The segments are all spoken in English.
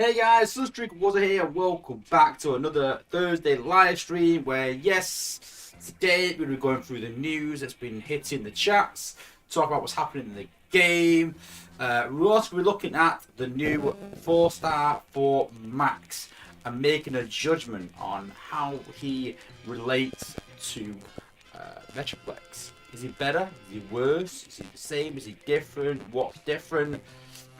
Hey guys, Sunstreaker Wozza here. Welcome back to another Thursday live stream where, yes, today we're going through the news that's been hitting the chats, talk about what's happening in the game. We're also be looking at the new 4-star for Max and making a judgment on how he relates to Metroplex. Is he better? Is he worse? Is he the same? Is he different? What's different?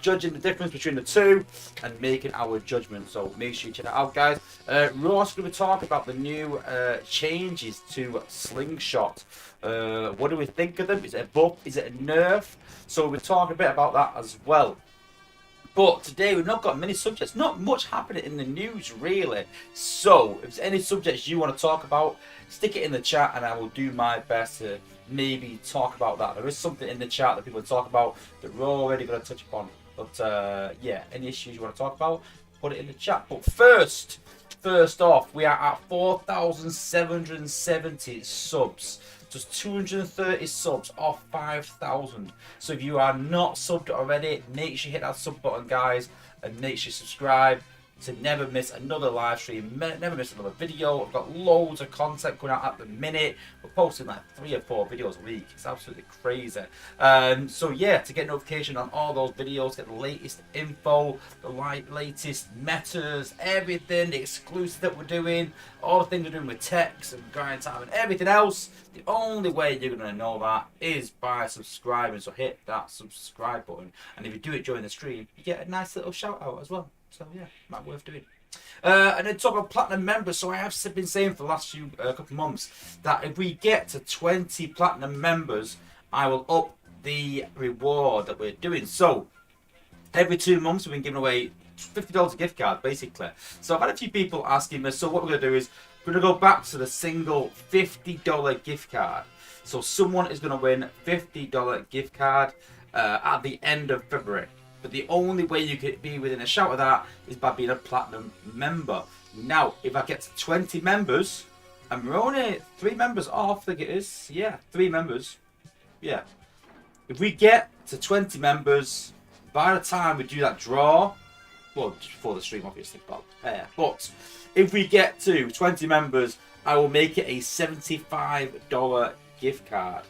Judging the difference between the two and making our judgment. So make sure you check it out, guys. We're also going to be talking about the new changes to Slingshot. What do we think of them? Is it a buff? Is it a nerf? So we're talking a bit about that as well. But today we've not got many subjects. Not much happening in the news, really. So if there's any subjects you want to talk about, stick it in the chat and I will do my best to maybe talk about that. There is something in the chat that people talk about that we're already going to touch upon. But yeah, any issues you want to talk about, put it in the chat. But first off, we are at 4,770 subs. Just 230 subs off 5,000. So if you are not subbed already, make sure you hit that sub button, guys, and make sure you subscribe to never miss another live stream, never miss another video. I've got loads of content going out at the minute. We're posting like 3 or 4 videos a week. It's absolutely crazy. So yeah, to get notification on all those videos, get the latest info, the latest metas, everything, the exclusive that we're doing, all the things we're doing with text and grind time and everything else. The only way you're going to know that is by subscribing. So hit that subscribe button. And if you do it during the stream, you get a nice little shout out as well. So yeah, might be worth doing. And then talk about platinum members. So I have been saying for the last few couple of months that if we get to 20 platinum members, I will up the reward that we're doing. So every 2 months we've been giving away $50 gift card, basically. So I've had a few people asking me, so what we're going to do is we're going to go back to the single $50 gift card. So someone is going to win $50 gift card at the end of February. But the only way you could be within a shout of that is by being a platinum member. Now, if I get to 20 members, and we're only 3 members off, I think it is. Yeah, 3 members. Yeah. If we get to 20 members, by the time we do that draw, well, before the stream, obviously, but if we get to 20 members, I will make it a $75 gift card.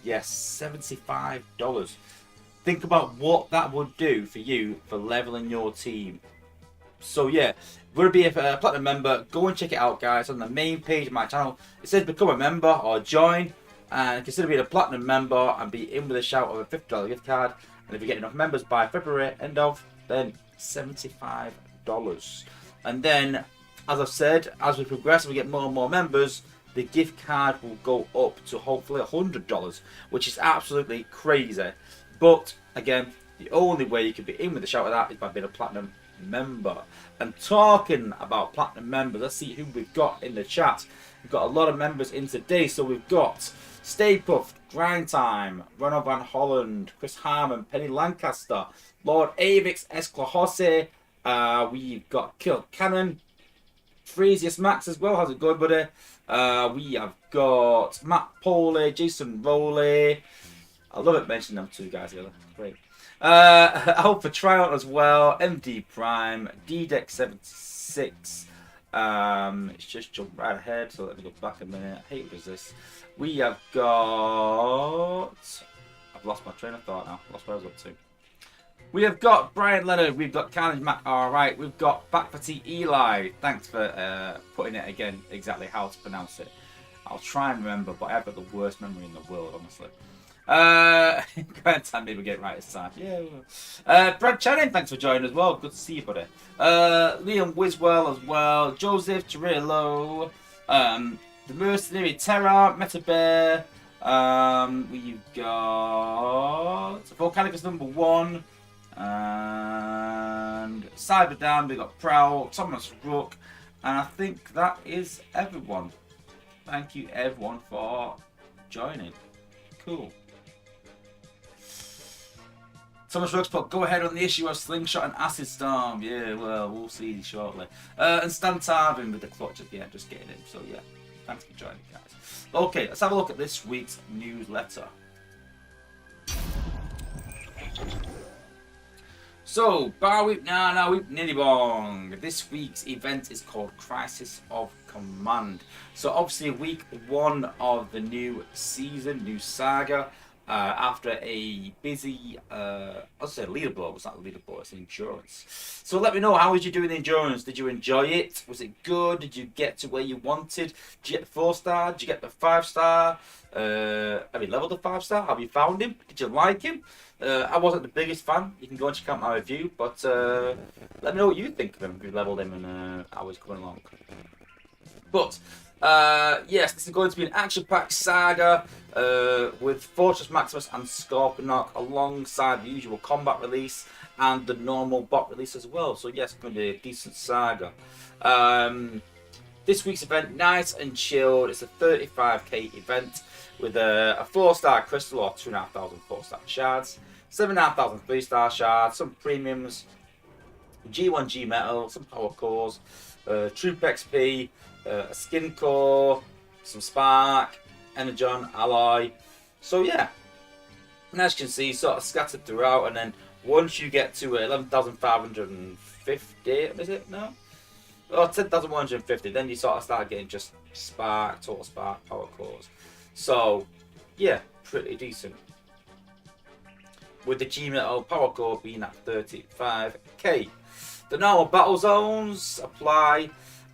Yes, $75. Think about what that would do for you for leveling your team. So yeah, we're going to be a platinum member. Go and check it out, guys, on the main page of my channel. It says become a member or join, and consider being a platinum member and be in with a shout of a $50 gift card. And if you get enough members by February end of, then $75. And then, as I've said, as we progress and we get more and more members, the gift card will go up to hopefully $100, which is absolutely crazy. But again, the only way you can be in with the shout of that is by being a platinum member. And talking about platinum members, let's see who we've got in the chat. We've got a lot of members in today. So we've got Stay Puffed, Grind Time, Ronald Van Holland, Chris Harmon, Penny Lancaster, Lord Avix, Esclahose. We've got Kill Cannon, Freesius Max as well. How's it going, buddy? We have got Matt Poley, Jason Rowley. I love it mentioning them 2 guys together. Great. Alpha Triumph as well. MD Prime. DDEX76. It's just jumped right ahead, so let me go back a minute. I hate what does this. We have got... I've lost my train of thought now. Lost what I was up to. We have got Brian Leonard. We've got Carnage Mac. Alright. We've got Back for T Eli. Thanks for putting it again exactly how to pronounce it. I'll try and remember, but I've got the worst memory in the world, honestly. Grand time maybe get it right this time. Yeah. Brad Channing, thanks for joining as well. Good to see you, buddy. Liam Wiswell as well. Joseph Chirillo. The Mercenary Terror, Metabear. We've got Volcanicus number 1. And Cyberdam, we've got Prowl, Thomas Rook. And I think that is everyone. Thank you everyone for joining. Cool. Thomas Rooks put, go ahead on the issue of Slingshot and Acid Storm. Yeah, well, we'll see shortly. And Stan Tarvin with the clutch at the end, just getting in. So yeah, thanks for joining, guys. Okay, let's have a look at this week's newsletter. So, bar week now week niddy bong. This week's event is called Crisis of Command. So obviously week 1 of the new season, new saga. After a busy, I'll say leaderboard. It's not a leaderboard, it's endurance. So let me know, how was you doing endurance? Did you enjoy it? Was it good? Did you get to where you wanted? Did you get the 4-star? Did you get the 5-star? Have you leveled the 5-star? Have you found him? Did you like him? I wasn't the biggest fan. You can go and check out my review, but let me know what you think of him if you leveled him and how he's coming along. But yes, this is going to be an action-packed saga with Fortress Maximus and Scorponok alongside the usual combat release and the normal bot release as well. So yes, it's going to be a decent saga. This week's event, nice and chilled. It's a 35k event with a 4-star crystal or 2,500 4-star shards, 7,500 3-star shards, some premiums, G1 G metal, some power cores, troop XP, a skin core, some spark, energon, alloy. So yeah, and as you can see, sort of scattered throughout. And then once you get to 11,550, is it? No? Oh, 10,150, then you sort of start getting just spark, total spark, power cores. So yeah, pretty decent. With the G metal power core being at 35k. The normal battle zones apply,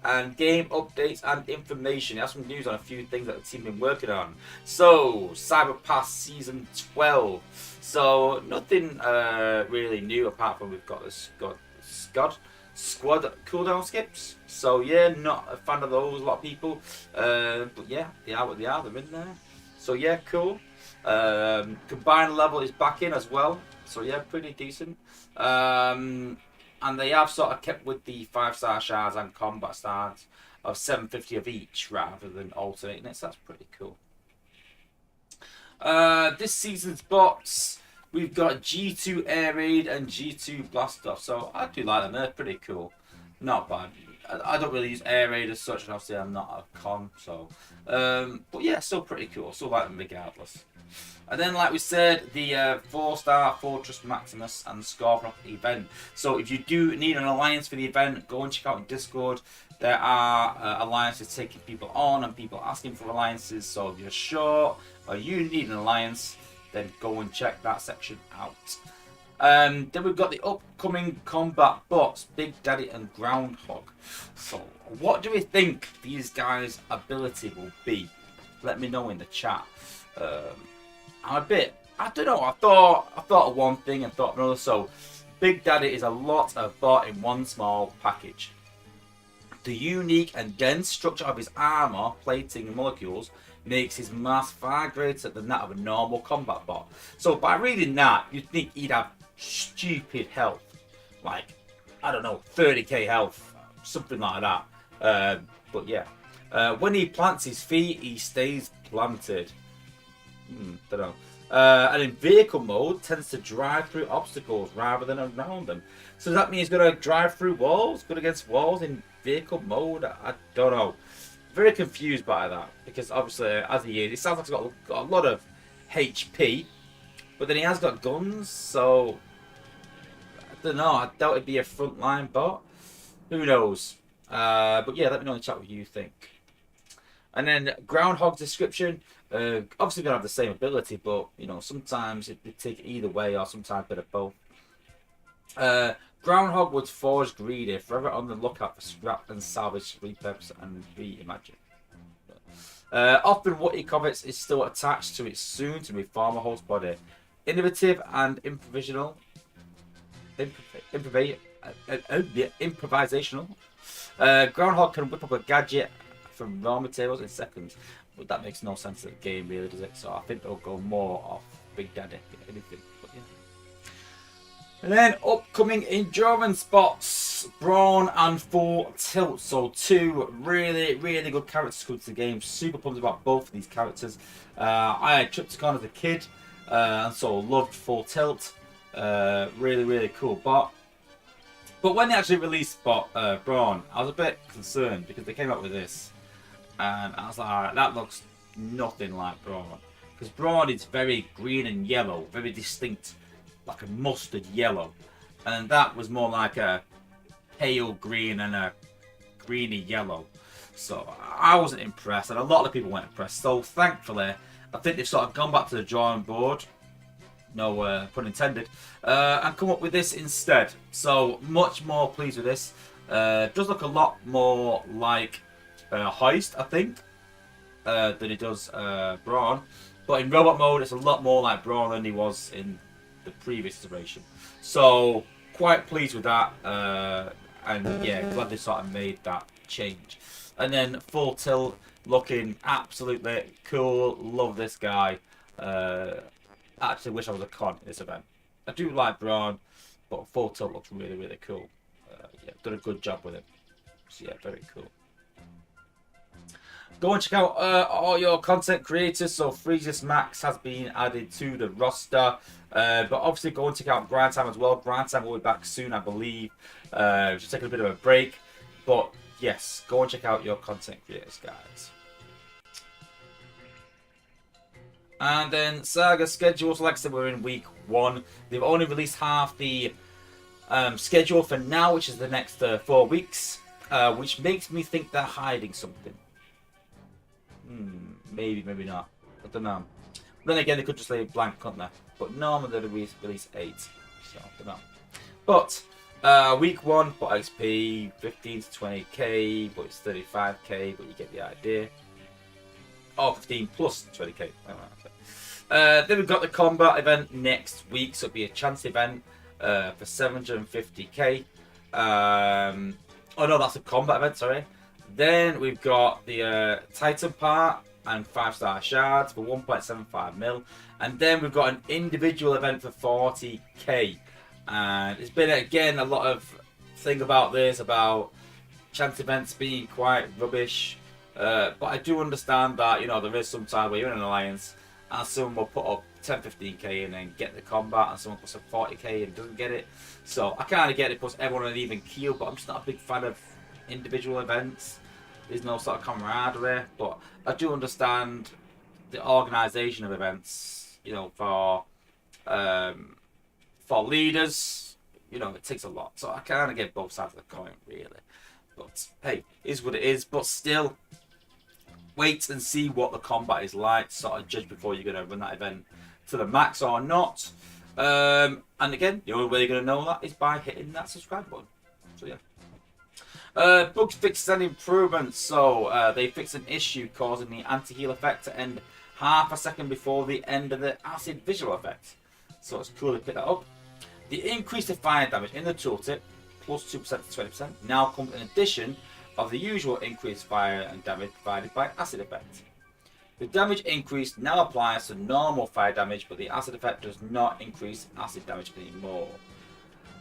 and game updates and information. It has some news on a few things that the team have been working on. So, Cyber Pass Season 12. So, nothing really new apart from we've got the squad cooldown skips. So, yeah, not a fan of those, a lot of people. But yeah, they are what they are, they're in there. So, yeah, cool. Combined level is back in as well. So, yeah, pretty decent. And they have sort of kept with the 5-star shards and combat stars of 750 of each rather than alternating it. So that's pretty cool. This season's bots, we've got G2 Air Raid and G2 Blast Off. So I do like them. They're pretty cool. Not bad. I don't really use Air Raid as such, and obviously I'm not a con. So, but yeah, still pretty cool. Still like them regardless. And then, like we said, the 4-star Fortress Maximus and Scorponok event. So if you do need an alliance for the event, go and check out Discord. There are alliances taking people on and people asking for alliances. So if you're short or you need an alliance, then go and check that section out. Then we've got the upcoming combat bots, Big Daddy and Groundhog. So what do we think these guys' ability will be? Let me know in the chat. I don't know, I thought of one thing and thought another. So Big Daddy is a lot of bot in one small package. The unique and dense structure of his armor, plating and molecules makes his mass far greater than that of a normal combat bot. So by reading that, you'd think he'd have stupid health, like, I don't know, 30k health, something like that. But yeah, when he plants his feet, he stays planted. Don't know. And in vehicle mode, tends to drive through obstacles rather than around them. So does that mean he's going to drive through walls, good against walls in vehicle mode? I don't know. Very confused by that, because obviously, as he is, he sounds like he's got a lot of HP, but then he has got guns, so I don't know. I doubt it'd be a frontline bot. Who knows? But yeah, let me know in the chat what you think. And then Groundhog's description. Obviously gonna have the same ability, but you know, sometimes it take it either way, or sometimes a bit of both. Groundhog was forged greedy, forever on the lookout for scrap and salvage, repurpose and reimagine. Often what he covets is still attached to its soon-to-be former host body. Innovative and improvisational. Groundhog can whip up a gadget from raw materials in seconds, but that makes no sense in the game, really, does it? So I think they'll go more off Big Daddy than anything. But yeah. And then upcoming endurance bots, Brawn and Full Tilt. So two really good characters come to the game. Super pumped about both of these characters. I had Tripticon as a kid, and so loved Full Tilt. Really cool bot. But when they actually released Brawn, I was a bit concerned because they came out with this. And I was like, alright, that looks nothing like Brawn. Because Brawn is very green and yellow, very distinct, like a mustard yellow. and that was more like a pale green and a greeny yellow. So I wasn't impressed, and a lot of people weren't impressed. So thankfully, I think they've sort of gone back to the drawing board, no pun intended, and come up with this instead. So much more pleased with this. Does look a lot more like Heist, I think, than it does Brawn. But in robot mode, it's a lot more like Brawn than he was in the previous iteration. So quite pleased with that, and yeah, glad they sort of made that change. And then Full Tilt looking absolutely cool. Love this guy. Actually wish I was a con in this event. I do like Brawn, but Full Tilt looks really, really cool. Yeah, done a good job with it. So yeah, very cool. Go and check out all your content creators. So Fortress Max has been added to the roster. But obviously go and check out Grind Time as well. Grind Time will be back soon, I believe. Just taking a bit of a break. But yes, go and check out your content creators, guys. And then Saga schedule. So like I said, we're in week 1. They've only released half the schedule for now, which is the next 4 weeks. Which makes me think they're hiding something. Maybe, maybe not. I don't know. Then again, they could just leave blank, couldn't they? But normally they release 8. So, I don't know. But, week 1, but XP, 15 to 20k, but it's 35k, but you get the idea. Oh, 15 plus 20k. Then we've got the combat event next week, so it'll be a chance event for 750k. Oh no, that's a combat event, sorry. Then we've got the Titan part and 5-star shards for 1.75 mil. And then we've got an individual event for 40k. And it's been, again, a lot of thing about this, about chance events being quite rubbish. But I do understand that, you know, there is some time where you're in an alliance and someone will put up 10-15k and then get the combat, and someone puts up 40k and doesn't get it. So I kind of get it, puts everyone on an even keel, but I'm just not a big fan of individual events. There's no sort of camaraderie, but I do understand the organisation of events, you know, for leaders, you know, it takes a lot. So I kind of get both sides of the coin, really. But hey, it is what it is. But still, wait and see what the combat is like, sort of judge before you're going to run that event to the max or not. And again, the only way you're going to know that is by hitting that subscribe button. So yeah. Bugs, fixes and improvements. So they fixed an issue causing the anti-heal effect to end half a second before the end of the acid visual effect. So it's cool to pick that up. The increased fire damage in the tooltip, plus 2% to 20%, now comes in addition of the usual increased fire and damage provided by acid effect. The damage increase now applies to normal fire damage, but the acid effect does not increase acid damage anymore.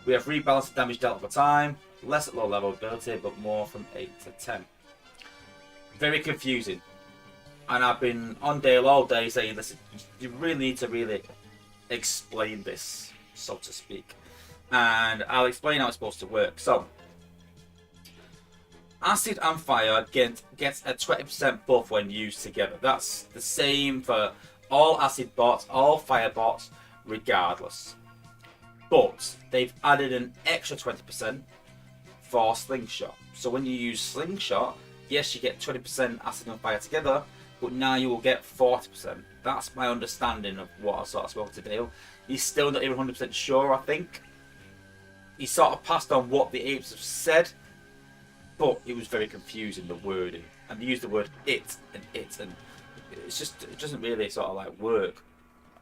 We have rebalanced the damage dealt over time, less at low level ability, but more from 8 to 10. Very confusing. And I've been on Dale all day saying, listen, you really need to really explain this, so to speak. And I'll explain how it's supposed to work. So, acid and fire gets a 20% buff when used together. That's the same for all acid bots, all fire bots, regardless. But they've added an extra 20% for Slingshot. So when you use Slingshot, yes, you get 20% acid and fire together, but now you will get 40%. That's my understanding of what I sort of spoke to Dale. He's still not even 100% sure, I think. He sort of passed on what the apes have said, but it was very confusing, the wording. And they used the word it, and it's just, it doesn't really sort of like work.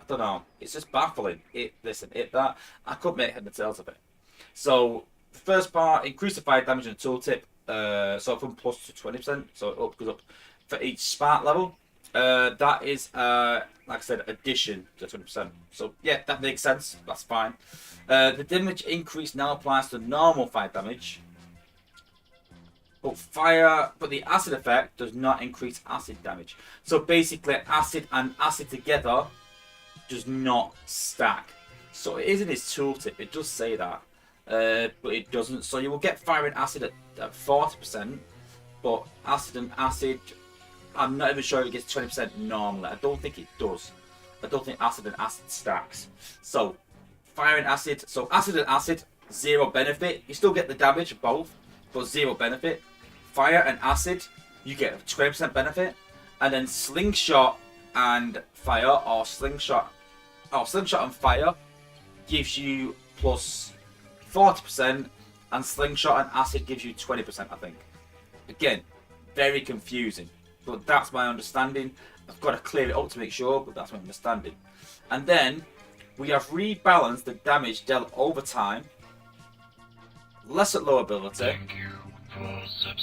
I don't know, it's just baffling. It this and it that. I couldn't make head and tails of it. So, the first part, increase the fire damage in the tooltip, so from plus to 20%, so it goes up for each spark level. That is, like I said, addition to 20%. So yeah, that makes sense. That's fine. The damage increase now applies to normal fire damage, but the acid effect does not increase acid damage. So basically, acid and acid together does not stack. So it is in its tooltip. It does say that, but it doesn't. So you will get fire and acid at 40%, but acid and acid, I'm not even sure if it gets 20% normally. I don't think it does. I don't think acid and acid stacks. So, fire and acid. So, acid and acid, 0 benefit. You still get the damage of both, but 0 benefit. Fire and acid, you get 20% benefit. And then slingshot and fire, or slingshot and fire gives you plus 40%, and slingshot and acid gives you 20%, I think. Again, very confusing, but that's my understanding. I've got to clear it up to make sure, but that's my understanding. And then we have rebalanced the damage dealt over time, less at low ability,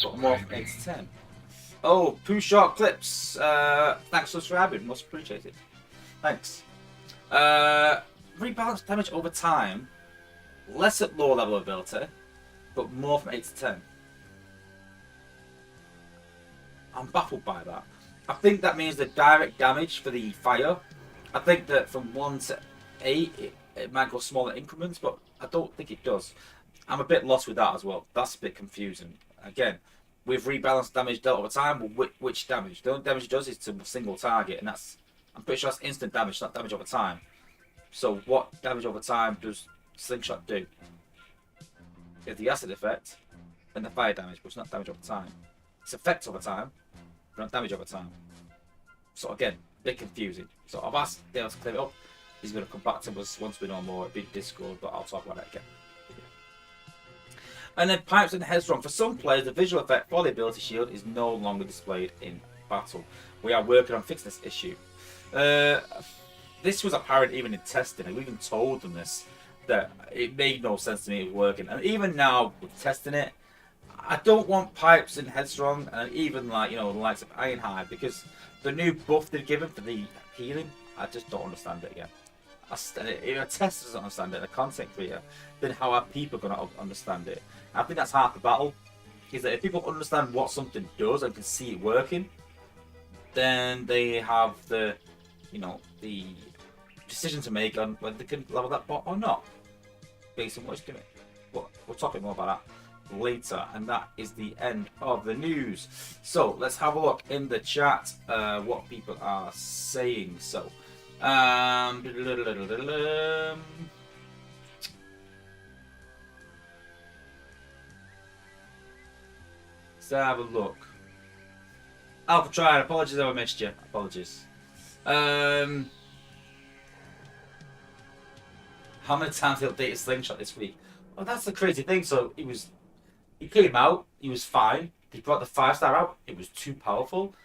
but more from 8 to 10. Oh, Pooh Short Clips, thanks for subscribing, much appreciated. Thanks. Rebalance damage over time, less at low level ability, but more from 8 to 10. I'm baffled by that. I think that means the direct damage for the fire. I think that from 1 to 8, it might go smaller increments, but I don't think it does. I'm a bit lost with that as well. That's a bit confusing. Again, we've rebalanced damage dealt over time. Well, which damage? The only damage it does is to a single target, and I'm pretty sure that's instant damage, not damage over time. So what damage over time does Slingshot do? It's the acid effect and the fire damage, but it's not damage over time. It's effect over time, but not damage over time. So again, a bit confusing. So I've asked Dale to clear it up. He's going to come back to us once we know more. It'll be Discord, but I'll talk about it again. And then Pipes and Headstrong. For some players, the visual effect for the ability shield is no longer displayed in battle. We are working on fixing this issue. This was apparent even in testing. We even told them this, that it made no sense to me it was working. And even now, with testing it, I don't want Pipes and Headstrong, and even like, you know, the likes of Ironhide, because the new buff they've given for the healing, I just don't understand it yet. If a tester doesn't understand it, and a content creator, then how are people going to understand it? I think that's half the battle, is that if people understand what something does and can see it working, then they have the, you know, the decision to make on whether they can level that bot or not, based on what it's doing. But we'll talk a bit more about that later, and that is the end of the news. So let's have a look in the chat what people are saying. So let's have a look. Alpha Triad, apologies if I missed you. Apologies. How many times he updated Slingshot this week? Well, that's the crazy thing. So he came out, he was fine. They brought the 5-star out, it was too powerful.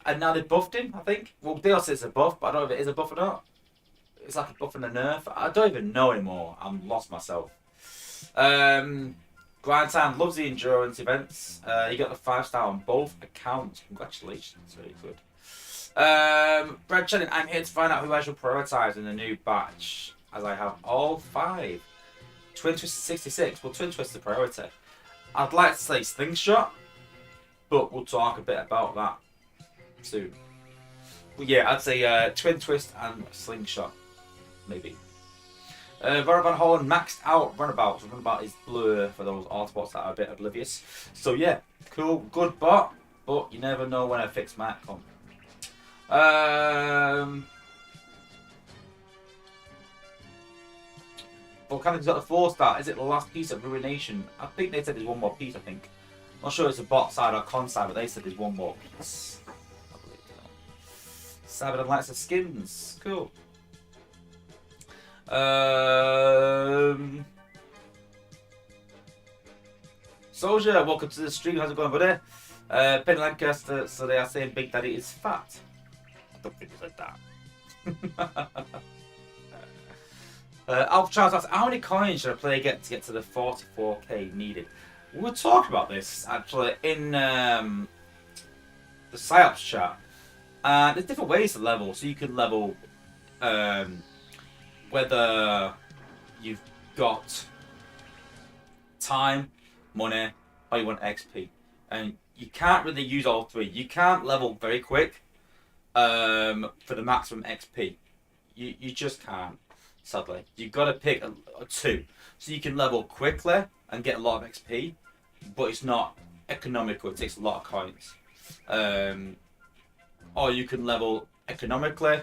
And now they buffed him, I think. Well, they all say it's a buff, but I don't know if it is a buff or not. It's like a buff and a nerf. I don't even know anymore. I'm lost myself. Grind Time loves the endurance events. You got the 5-star on both accounts. Congratulations, very good. Brad Channing, I'm here to find out who I shall prioritise in the new batch, as I have all 5. Twin Twist 66. Well, Twin Twist is the priority. I'd like to say Slingshot, but we'll talk a bit about that soon. But yeah, I'd say Twin Twist and Slingshot, maybe. Vera Van Hollen maxed out Runabout. Runabout is blur for those Autobots that are a bit oblivious. So yeah, cool, good bot, but you never know when a fix might come. Volcanic's got the 4-star. Is it the last piece of Ruination? I think they said there's one more piece, I think. Not sure it's a bot side or con side, but they said there's one more piece. I believe so. Cyberden likes the skins. Cool. Soldier, welcome to the stream. How's it going, buddy? Ben Lancaster, so they are saying Big Daddy is fat. I don't think they said that. Alpha Charles asks, how many coins should a player get to the 44k needed? We were talking about this actually in the PsyOps chat. There's different ways to level. So you can level whether you've got time, money, or you want XP. And you can't really use all 3. You can't level very quick for the maximum XP. You just can't. Sadly, you've got to pick a 2, so you can level quickly and get a lot of XP, but it's not economical. It takes a lot of coins. Or you can level economically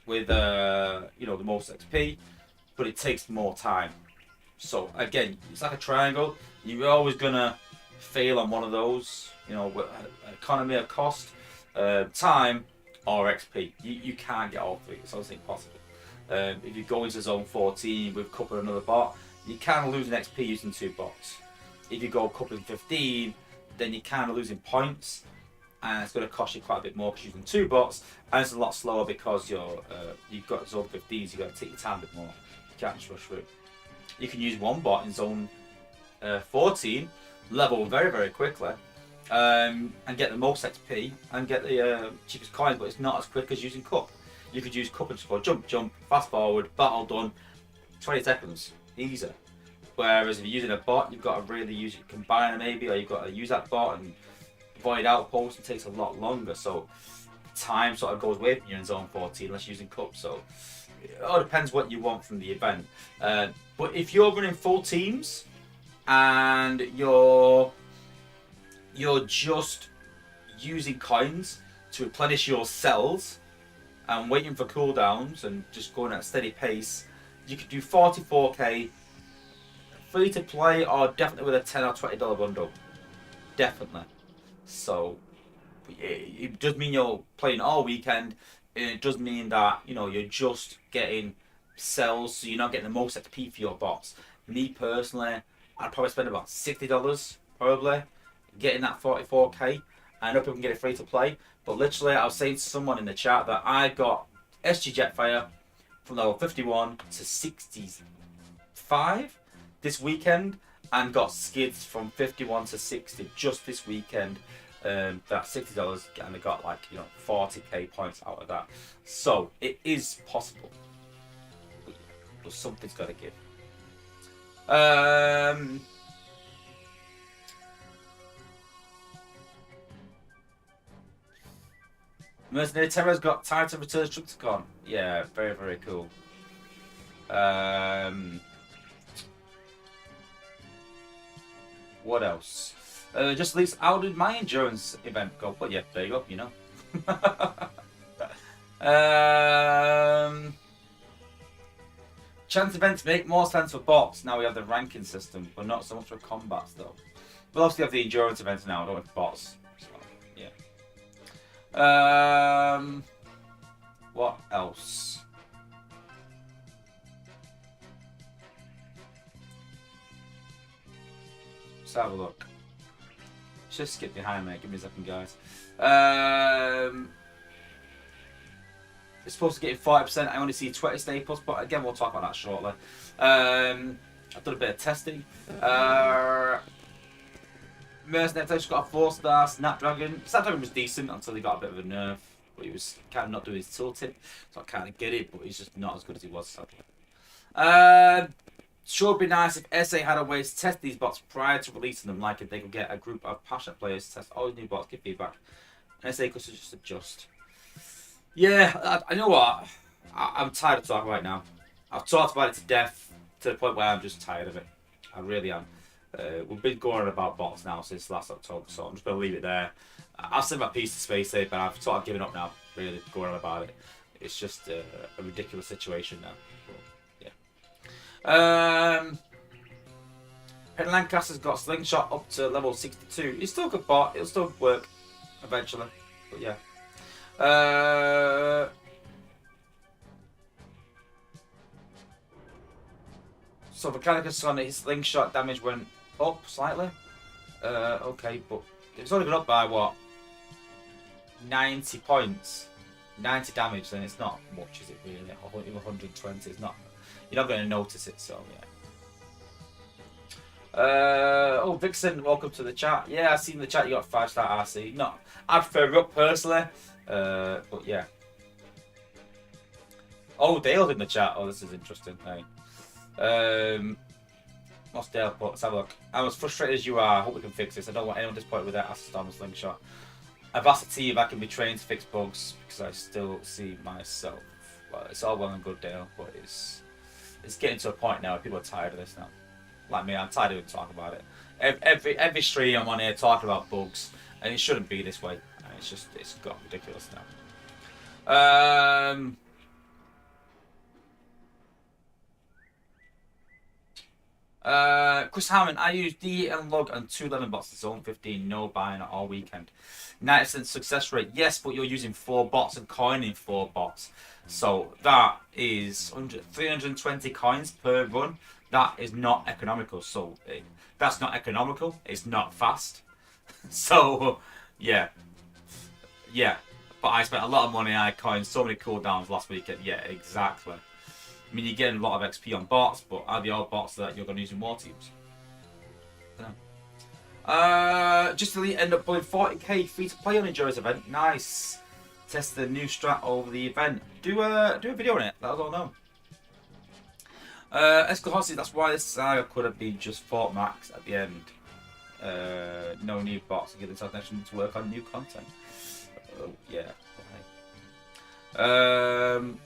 with you know, the most XP, but it takes more time. So again, it's like a triangle. You're always gonna fail on one of those. You know, economy of cost, time, or XP. You can't get all three. It's almost impossible. If you go into zone 14 with couple another bot, you can lose an XP using 2 bots. If you go coupling 15, then you're kind of losing points, and it's going to cost you quite a bit more because you're using 2 bots, and it's a lot slower because you've got zone 15s. You've got to take your time a bit more. You can't just rush through. You can use 1 bot in zone 14, level very, very quickly, and get the most XP and get the cheapest coins, but it's not as quick as using cup. You could use cup and just go jump, jump, fast forward, battle done, 20 seconds, easy. Whereas if you're using a bot, you've got to really use it, combine maybe, or you've got to use that bot and avoid outposts. It takes a lot longer, so time sort of goes away from you in zone 14 unless you're using cup. So it all depends what you want from the event. But if you're running full teams and you're just using coins to replenish your cells and waiting for cooldowns and just going at a steady pace, you could do 44k free to play, or definitely with a $10 or $20 bundle. Definitely. So it does mean you're playing all weekend, and it does mean that, you know, you're just getting cells, so you're not getting the most XP for your bots. Me personally, I'd probably spend about $60 probably getting that 44k. I know people can get it free to play, but literally I was saying to someone in the chat that I got SG Jetfire from level 51 to 65 this weekend, and got skids from 51 to 60 just this weekend. That $60, and I got like, you know, 40k points out of that. So it is possible, but something's got to give. Mercenary Terror's got Titan Return Structicon. Yeah, very, very cool. What else? Just at least, how did my endurance event go? Well, yeah, there you go, you know. Chance events make more sense for bots. Now we have the ranking system, but not so much for combats, though. We'll obviously have the endurance events now, don't we, for bots. So, yeah. What else? Let's have a look. Just skip behind me. Give me a second, guys. It's supposed to get 40%. I only see 20 staples, but again, we'll talk about that shortly. I've done a bit of testing. Mercenary just got a 4-star Snapdragon. Snapdragon was decent until he got a bit of a nerf, but he was kind of not doing his tilting, so I kind of get it, but he's just not as good as he was, sadly. Sure would be nice if SA had a way to test these bots prior to releasing them, like if they could get a group of passionate players to test all the new bots, give feedback, and SA could just adjust. Yeah, I know what, I'm tired of talking right now. I've talked about it to death, to the point where I'm just tired of it. I really am. We've been going on about bots now since last October, so I'm just going to leave it there. I've sent my piece to Space Ape, but I've sort of given up now, really, going on about it. It's just a ridiculous situation now. Penn Lancaster's got Slingshot up to level 62. He's still a good bot, it'll still work eventually, but yeah. So Mechanicus on his Slingshot damage went up slightly. Okay, but it's only gone up by what? 90 points. 90 damage, then it's not much, is it really? 120, it's not. You're not going to notice it, so yeah. Oh, Vixen, welcome to the chat. Yeah, I've seen the chat. You got 5-star RC. No, I prefer up personally, but yeah. Oh, Dale's in the chat. Oh, this is interesting. Hey. What's Dale put? Let's have a look. I'm as frustrated as you are. I hope we can fix this. I don't want anyone disappointed with that Acid Storm Slingshot. I've asked the team if I can be trained to fix bugs because I still see myself. Well, it's all well and good, Dale, but it's getting to a point now where people are tired of this now. Like me, I'm tired of talking about it. Every stream I'm on here talking about bugs, and it shouldn't be this way. And it's got ridiculous now. Chris Hammond, I use D and log and 211 bots in zone 15, no buying all weekend. 90% success rate, yes, but you're using 4 bots and coining 4 bots. So that is 320 coins per run. That is not economical. So that's not economical. It's not fast. So yeah. But I spent a lot of money. I coined so many cooldowns last weekend. Yeah, exactly. I mean, you're getting a lot of XP on bots, but are the old bots that you're going to use in war teams? Just to end up pulling 40k free to play on Enjoy's event. Nice. Test the new strat over the event. Do a video on it. Let us all know. Escalossi, that's why this Saga could have been just Fort Max at the end. No new bots to give the nation to work on new content. Oh, yeah. Okay.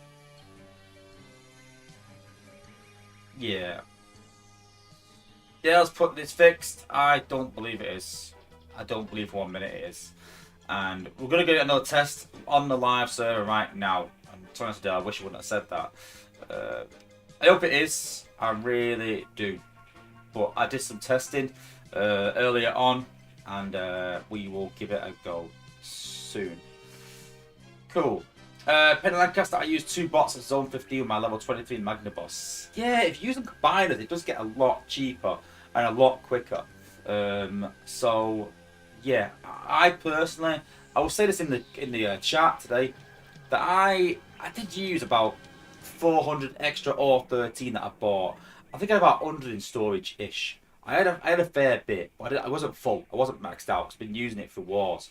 Yeah. Dale's put this fixed. I don't believe it is. I don't believe for 1 minute it is. And we're going to get another test on the live server right now. I'm trying to Dale, I wish I wouldn't have said that. I hope it is. I really do. But I did some testing earlier on. And we will give it a go soon. Cool. Penny Lancaster, I use 2 bots at Zone 15 with my level 23 Magna Boss. Yeah, if you use them combiners, it does get a lot cheaper and a lot quicker. So, yeah, I personally, I will say this in the chat today, that I did use about 400 extra or 13 that I bought. I think I had about 100 in storage-ish. I had a fair bit, but I wasn't full. I wasn't maxed out. I've been using it for wars.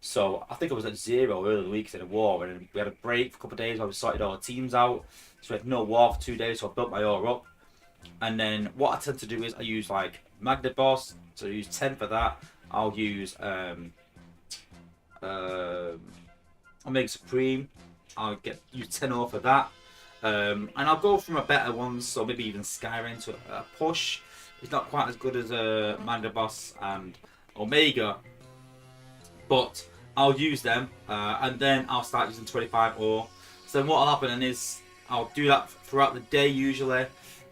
So I think I was at 0 earlier in the week in a war, and we had a break for a couple of days while we sorted all the teams out. So we had no war for 2 days, so I built my ore up. And then what I tend to do is I use like Magna Boss, so I use 10 for that. I'll use Omega Supreme. I'll use 10 ore for that. And I'll go from a better ones, so maybe even Skyrim to a push. It's not quite as good as Magna Boss and Omega, but I'll use them, and then I'll start using 25 ore. So then what will happen is I'll do that throughout the day usually,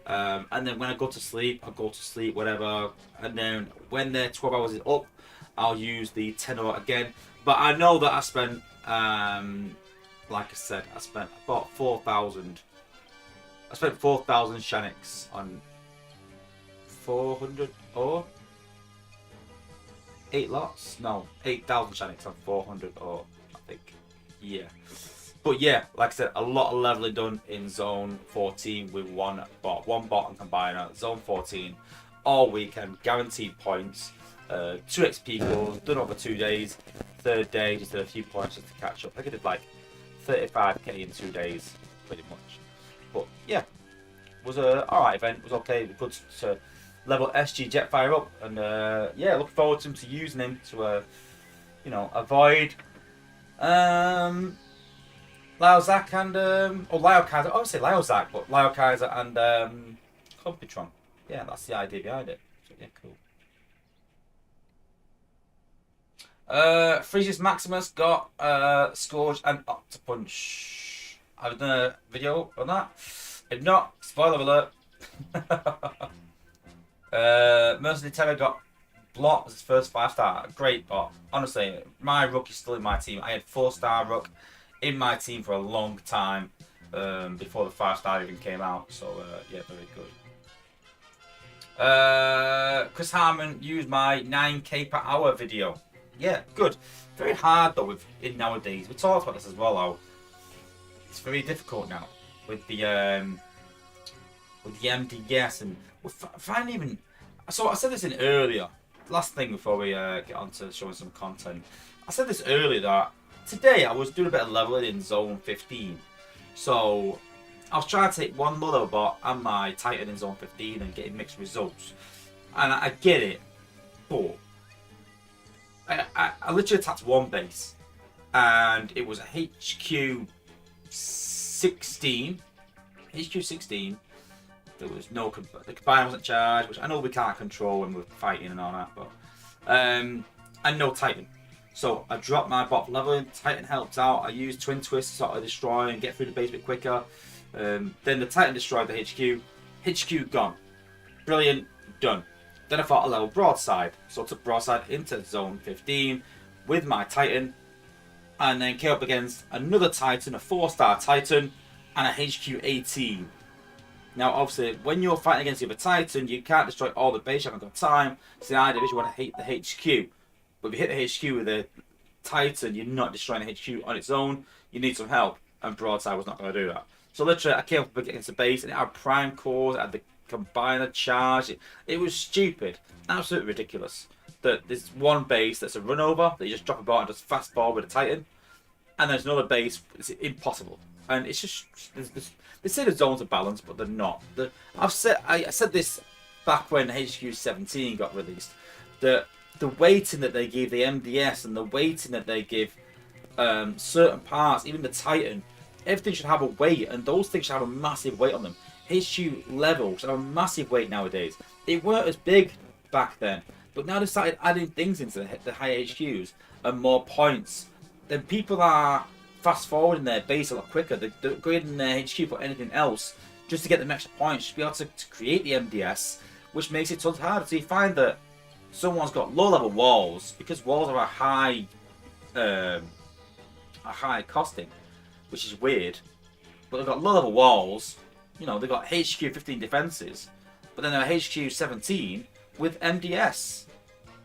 and then when I go to sleep, I'll go to sleep, whatever. And then when the 12 hours is up, I'll use the 10 ore again. But I know that I spent, like I said, I spent about 4,000. I spent 4,000 Shaniks on 400 ore. 8 lots? No, 8,000 Shaniks on 400 ore, I think. Yeah. But yeah, like I said, a lot of leveling done in Zone 14 with one bot and combiner. Zone 14, all weekend, guaranteed points. 2 XP goals, done over 2 days. 3rd day, just did a few points just to catch up. I think I did like 35k in 2 days, pretty much. But yeah, it was a alright event. It was okay. It was good to level SG Jetfire up, and yeah, looking forward to using him to avoid Lyozak and Lyo Kaiser. I would say Lyozak, but Lyo Kaiser and Computron. Yeah, that's the idea behind it. So yeah, cool. Fortress Maximus got Scourge and Octopunch. I've done a video on that. If not, spoiler alert. Mercenary Terror got Blot as his first 5-star. Great bot. Honestly, my Rook is still in my team. I had 4-star Rook in my team for a long time before the 5-star even came out. So yeah, very good. Chris Harmon used my 9k per hour video. Yeah, good. Very hard though in nowadays. We talked about this as well. How it's very difficult now with the MDS, and we're finding even. So I said this in earlier. Last thing before we get on to showing some content. I said this earlier that today I was doing a bit of leveling in Zone 15. So I was trying to take one mother bot and my Titan in Zone 15 and getting mixed results. And I get it, but I literally attacked one base, and it was a HQ 16. HQ 16. There was no, the combiner wasn't charged, which I know we can't control when we're fighting and all that, but and no Titan. So I dropped my bot for leveling. Titan helped out. I used Twin Twist to sort of destroy and get through the base a bit quicker. Then the Titan destroyed the HQ. HQ gone. brilliant, done. Then I fought a level broadside, so I took broadside into zone 15 with my Titan, and then came up against another Titan, a 4-star Titan, and a HQ 18. Now, obviously, when you're fighting against the other Titan, you can't destroy all the base, you haven't got time. So the idea is you want to hit the HQ. But if you hit the HQ with a Titan, you're not destroying the HQ on its own. You need some help, and broadside was not going to do that. So literally, I came up against the base, and it had prime cores, it had the combiner charge. It was stupid, absolutely ridiculous. That there's one base that's a run over that you just drop a bar and just fast forward with a Titan, and there's another base. It's impossible, and it's just they say the zones are balanced, but they're not. I said this back when HQ 17 got released. The weighting that they give the MDS and the weighting that they give certain parts, even the Titan, everything should have a weight, and those things should have a massive weight on them. HQ level should have a massive weight nowadays. They weren't as big back then, but now they've started adding things into the high HQs and more points. Then people are fast forwarding their base a lot quicker. They're upgrading their HQ for anything else just to get them extra points, to be able to create the MDS, which makes it tons harder. So you find that someone's got low level walls, because walls are a high costing, which is weird. But they've got low level walls. You know, they've got HQ 15 defenses, but then they're HQ 17 with MDS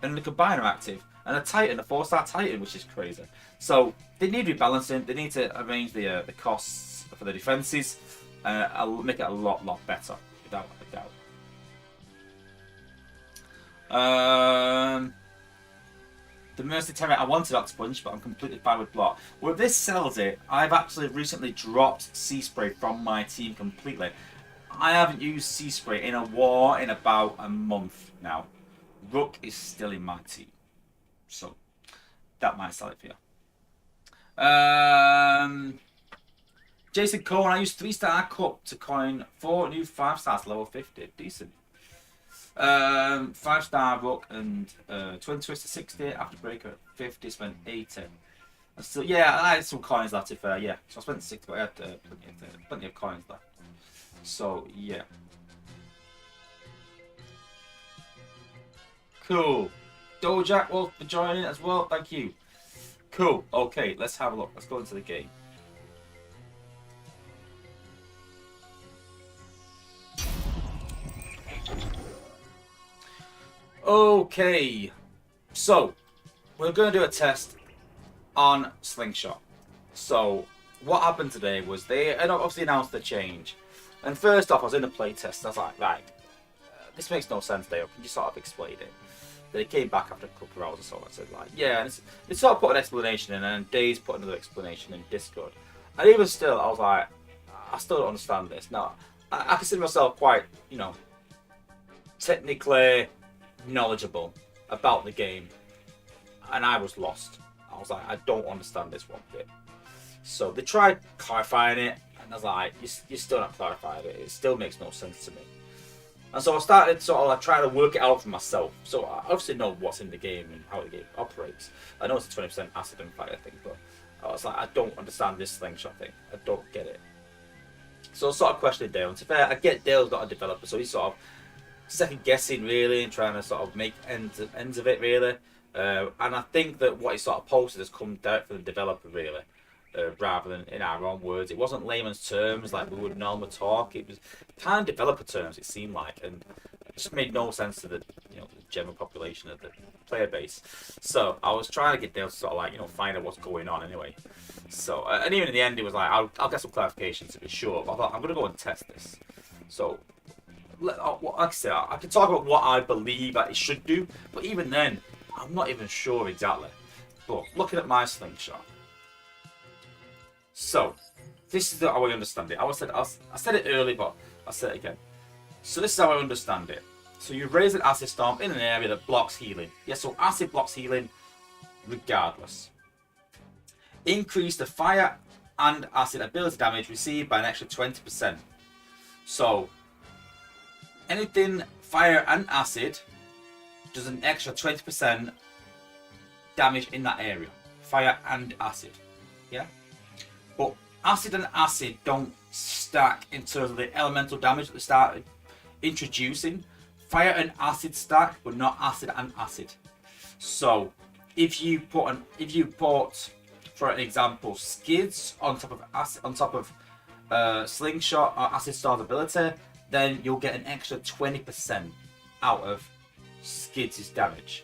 and the combiner active and a Titan, a 4-star Titan, which is crazy. So they need rebalancing. They need to arrange the costs for the defenses. I'll make it a lot better, without a doubt. The Mercy Terror, I wanted Octopunch, but I'm completely fine with Block. Well, if this sells it, I've actually recently dropped Sea Spray from my team completely. I haven't used Sea Spray in a war in about a month now. Rook is still in my team. So, that might sell it for you. Jason Cohen, I used 3-star cup to coin 4 new 5-stars level 50. Decent. 5-star Rook and Twin Twister 60 after breaker at 50, spent 80. And still, yeah, I had some coins left, if yeah. So I spent 60, but I had plenty of coins left. So yeah. Cool. Dojack Wolf for joining as well, thank you. Cool. Okay, let's have a look. Let's go into the game. Okay, so we're going to do a test on Slingshot. So what happened today was they obviously announced the change, and first off I was in a play test. I was like, right, this makes no sense, Dale. Can you sort of explain it? Then it came back after a couple of hours or so. I said, like, yeah, and it sort of put an explanation in, and Days put another explanation in Discord. And even still, I was like, I still don't understand this. Now, I consider myself quite, you know, technically knowledgeable about the game, and I was lost. I was like, I don't understand this one bit. So they tried clarifying it, and I was like, you're still not clarifying it. It still makes no sense to me. And so I started sort of like trying to work it out for myself. So I obviously know what's in the game and how the game operates. I know it's a 20% acid and fire thing, but I was like, I don't understand this Slingshot thing. I don't get it. So I sort of questioned Dale. And to be fair, I get Dale's not a developer, so he's sort of second guessing really and trying to sort of make ends of it really. And I think that what he sort of posted has come direct from the developer really, rather than in our own words. It wasn't layman's terms like we would normally talk. It was kind of developer terms, it seemed like, and it just made no sense to the the general population of the player base. So I was trying to get Dale to sort of like find out what's going on anyway. So and even in the end, it was like I'll get some clarifications to be sure. But I thought I'm gonna go and test this. So like I said, I can talk about what I believe that it should do, but even then, I'm not even sure exactly. But looking at my Slingshot, so this is how I understand it. I said it early, but I'll say it again. So this is how I understand it. So you raise an acid storm in an area that blocks healing. Yeah, so acid blocks healing regardless. Increase the fire and acid ability damage received by an extra 20%. So anything fire and acid does an extra 20% damage in that area. Fire and acid. Yeah? But acid and acid don't stack in terms of the elemental damage that they started introducing. fire and acid stack, but not acid and acid. So if you put for example skids on top of acid, on top of slingshot or acid star's ability, then you'll get an extra 20% out of skids' damage.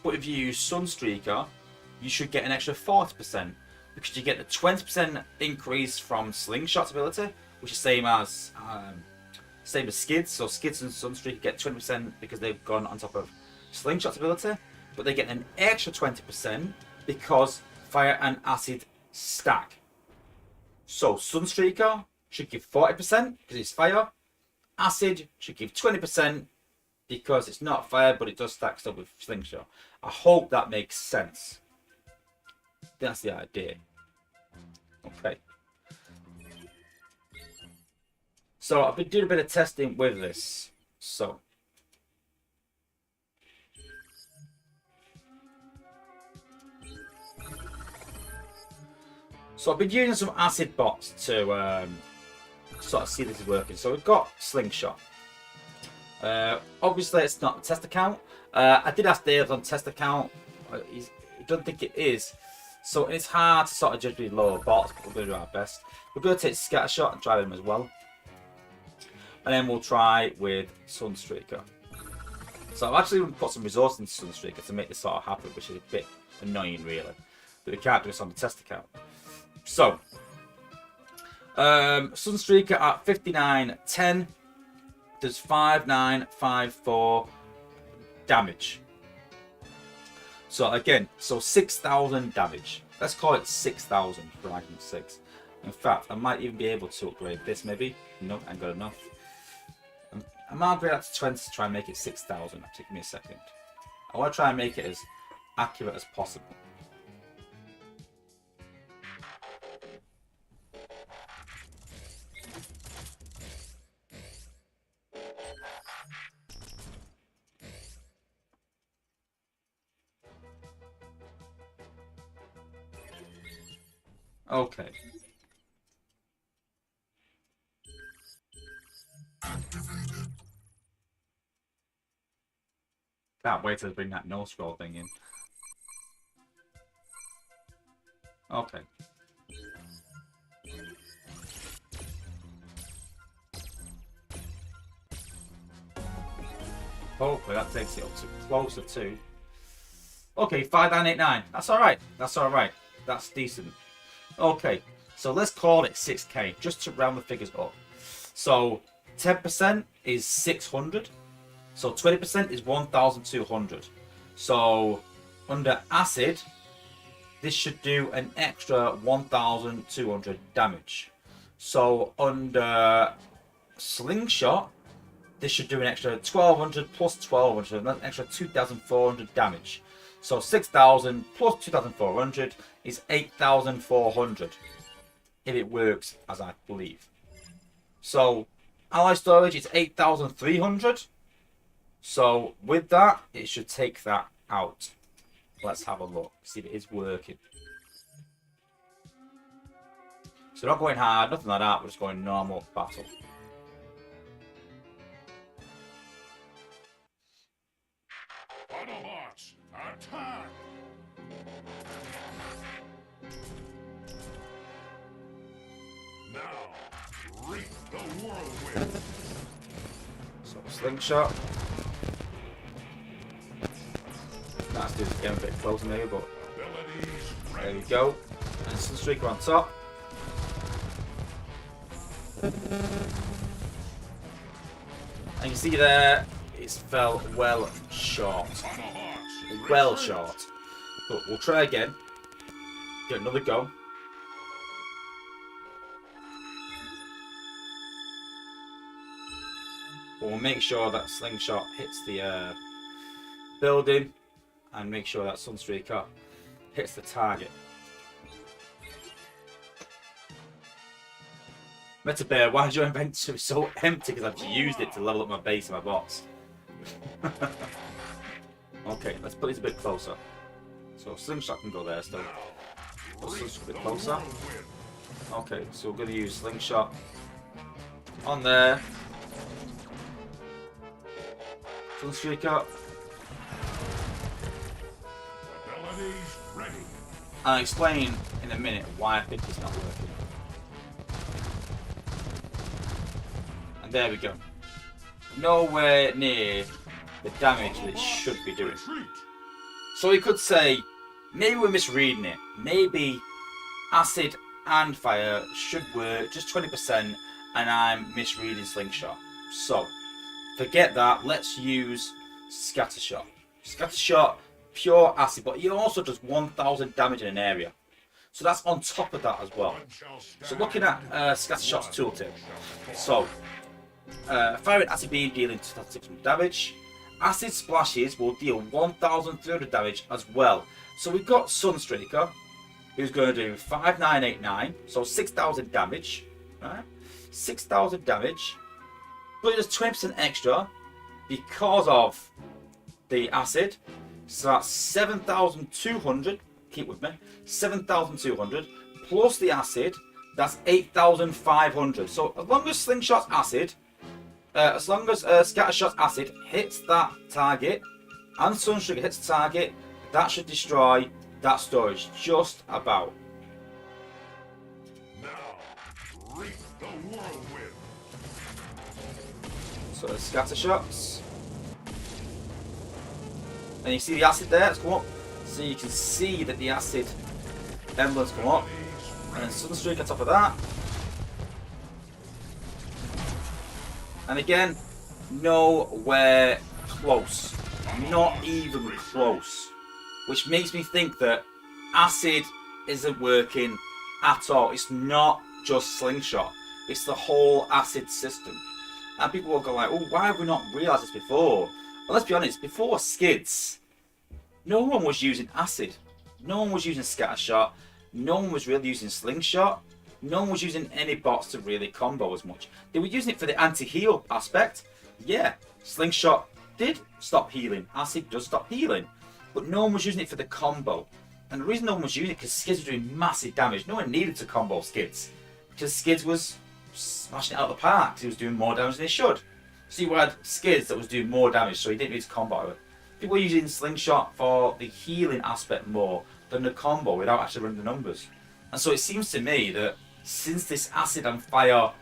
But if you use Sunstreaker, you should get an extra 40% because you get the 20% increase from slingshot's ability, which is same as skids. So skids and Sunstreaker get 20% because they've gone on top of slingshot's ability, but they get an extra 20% because fire and acid stack. So Sunstreaker should give 40% because it's fire. Acid should give 20% because it's not fire, but it does stack up with slingshot. I hope that makes sense. That's the idea. Okay. So I've been doing a bit of testing with this. So I've been using some acid bots to sort of see this is working. So we've got slingshot. Obviously it's not a test account. I did ask Dave on test account. He doesn't think it is. So it's hard to sort of judge with lower bots, but we're going to do our best. We're going to take Scattershot and try them as well. And then we'll try with Sunstreaker. So I've actually put some resources into Sunstreaker to make this sort of happen, which is a bit annoying really. But we can't do this on the test account. So, Sunstreaker at 5910 does 5954 damage. So again, so 6,000 damage. Let's call it 6,000 for argument's sake. In fact, I might even be able to upgrade this maybe. No, I ain't got enough. I might upgrade that to 20 to try and make it 6,000. Take me a second. I want to try and make it as accurate as possible. Okay. Activated. Can't wait to bring that no scroll thing in. Okay. Hopefully that takes it up to closer to. Okay, 5989. That's alright. That's alright. That's decent. Okay, so let's call it 6k, just to round the figures up. So 10% is 600. So 20% is 1,200. So under acid, this should do an extra 1,200 damage. So under slingshot, this should do an extra 1,200 plus 1,200, that's an extra 2,400 damage. So 6,000 plus 2,400 is 8,400 if it works as I believe. So ally storage is 8,300. So with that, it should take that out. Let's have a look, see if it is working. So not going hard, nothing like that, we're just going normal battle. Autobots, attack! Now, reap the whirlwind. So slingshot. Let's do this again a bit closer maybe, but there we go. And Sunstreaker on top. And you see there, it fell well short. Well short. But we'll try again. Get another go. But we'll make sure that slingshot hits the building and make sure that Sunstreaker hits the target. Metroplex, why is your inventory so empty? Because I've used it to level up my base and my bots. Okay, let's put this a bit closer. So slingshot can go there still. Put slingshot a bit closer. Okay, so we're going to use slingshot on there. Sunstreaker. Abilities ready. I'll explain in a minute why I think it's not working. And there we go. Nowhere near the damage that it should be doing. Retreat. So we could say, maybe we're misreading it. Maybe acid and fire should work just 20% and I'm misreading Slingshot. So, forget that. Let's use Scattershot. Scattershot, pure acid, but he also does 1000 damage in an area. So that's on top of that as well. So looking at Scattershot's tooltip. So, fire and acid beam dealing 600 damage. Acid splashes will deal 1300 damage as well. So we've got Sunstreaker, who's going to do 5989, so 6000 damage. Right? 6000 damage. But it does 20% extra because of the acid. So that's 7200. Keep with me. 7200 plus the acid. That's 8500. So as long as Slingshot's acid, as long as Scattershot's acid hits that target and Sunstreaker hits the target, that should destroy that storage just about. Now, reap the whirlwind. So there's Scattershots. And you see the acid there, it's come up. So you can see that the acid emblems come up. And then Sunstreaker on top of that. And again, nowhere close. Not even close. Which makes me think that acid isn't working at all. It's not just Slingshot. It's the whole acid system. And people will go like, oh, why have we not realised this before? Well, let's be honest, before Skids, no one was using acid. No one was using Scattershot. No one was really using Slingshot. No one was using any bots to really combo as much. They were using it for the anti-heal aspect. Yeah, Slingshot did stop healing. Acid does stop healing. But no one was using it for the combo. And the reason no one was using it because Skids were doing massive damage. No one needed to combo Skids. Because Skids was smashing it out of the park. Because he was doing more damage than he should. So you had Skids that was doing more damage, so he didn't need to combo it. People were using Slingshot for the healing aspect more than the combo without actually running the numbers. And so it seems to me that since this acid and fire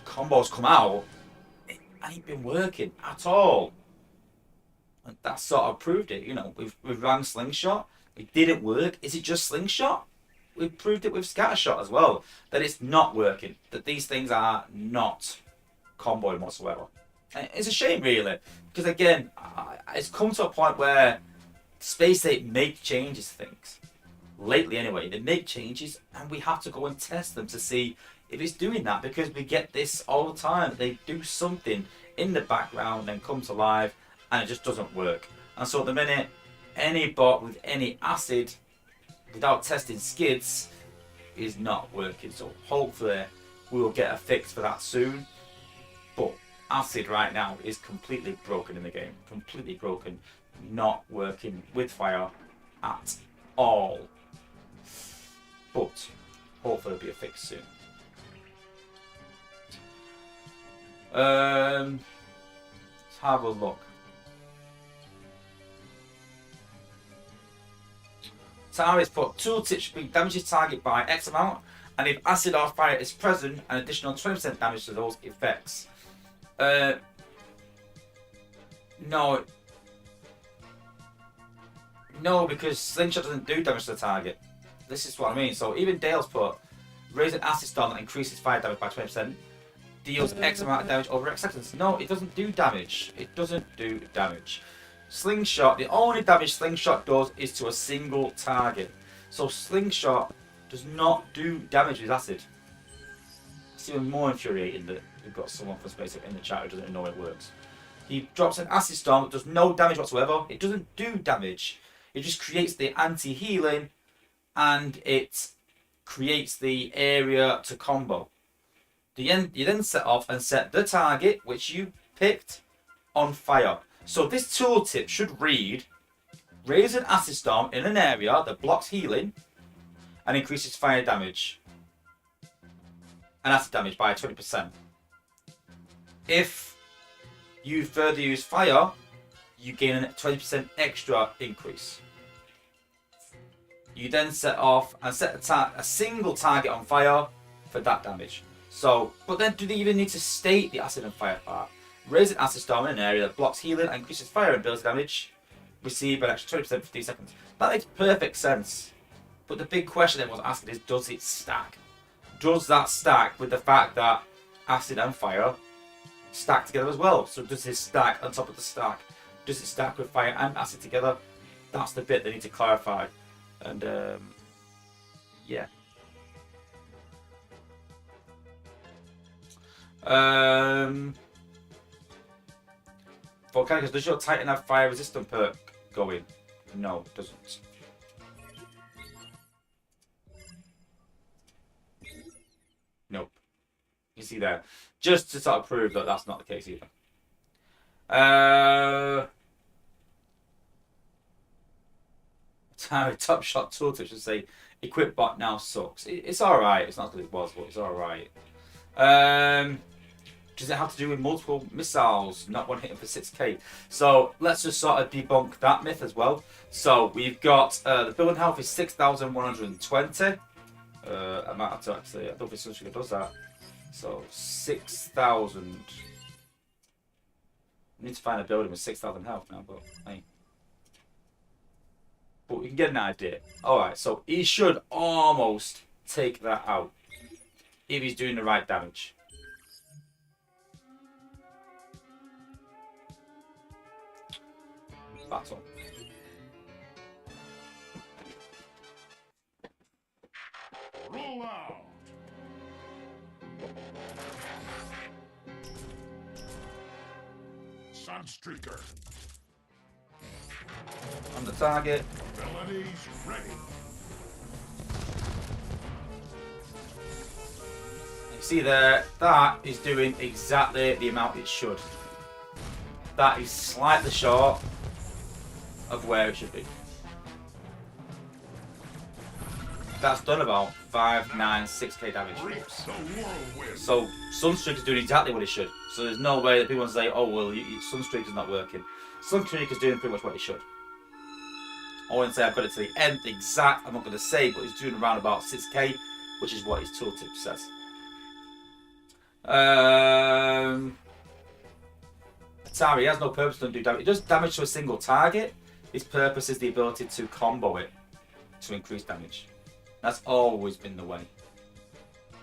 combos come out, it ain't been working at all. And that sort of proved it. You know, we've ran Slingshot, it didn't work. Is it just Slingshot? We've proved it with Scattershot as well, that it's not working, that these things are not comboing whatsoever. And it's a shame, really, because again, it's come to a point where Space 8 make changes to things. Lately anyway, they make changes and we have to go and test them to see if it's doing that, because we get this all the time. They do something in the background and come to life and it just doesn't work. And so at the minute, any bot with any acid without testing Skids is not working. So hopefully we will get a fix for that soon. But acid right now is completely broken in the game. Completely broken. Not working with fire at all. But hopefully there'll be a fix soon. Let's have a look. Tara's put tooltip should be damage his target by X amount, and if acid or fire is present, an additional 20% damage to those effects. No, because Slingshot doesn't do damage to the target. This is what I mean. So even Dale's put raise an acid storm that increases fire damage by 20%, deals X amount of damage over X seconds. No, it doesn't do damage. It doesn't do damage. Slingshot, the only damage Slingshot does is to a single target. So Slingshot does not do damage with acid. It's even more infuriating that we've got someone from Space in the chat who doesn't know it works. He drops an acid storm that does no damage whatsoever. It doesn't do damage. It just creates the anti-healing and it creates the area to combo. You then set off and set the target, which you picked, on fire. So this tooltip should read, raise an acid storm in an area that blocks healing and increases fire damage and acid damage by 20%. If you further use fire, you gain a 20% extra increase. You then set off and set a single target on fire for that damage. So, but then do they even need to state the acid and fire part? Raise an acid storm in an area that blocks healing and increases fire and ability damage. Receive an extra 20% for 15 seconds. That makes perfect sense. But the big question everyone's asking is, does it stack? Does that stack with the fact that acid and fire stack together as well? So does it stack on top of the stack? Does it stack with fire and acid together? That's the bit they need to clarify. And yeah. Volcanicus, does your Titan have fire resistant perk going? No, it doesn't. Nope. You see there. Just to sort of prove that that's not the case either. Top shot tooltip should say equip bot now sucks. It's alright. It's not as good as it was, but it's alright. Does it have to do with multiple missiles, not one hitting for 6k? So let's just sort of debunk that myth as well. So we've got the building health is 6,120. I might have to actually, I don't think Sunstreaker does that. So 6,000. I need to find a building with 6,000 health now, but hey. But we can get an idea. Alright, so he should almost take that out if he's doing the right damage. Battle. Roll out. Sunstreaker. On the target. Abilities ready. You see there, that is doing exactly the amount it should. That is slightly short of where it should be. That's done about 5, 9, 6k damage. So Sunstreaker is doing exactly what it should. So there's no way that people say, oh well, Sunstreaker is not working. Sunstreaker is doing pretty much what it should. I wouldn't say I've got it to the end exact, I'm not going to say, but he's doing around about 6k, which is what his tooltip says. Atari, he has no purpose to do damage. It does damage to a single target. His purpose is the ability to combo it to increase damage. That's always been the way.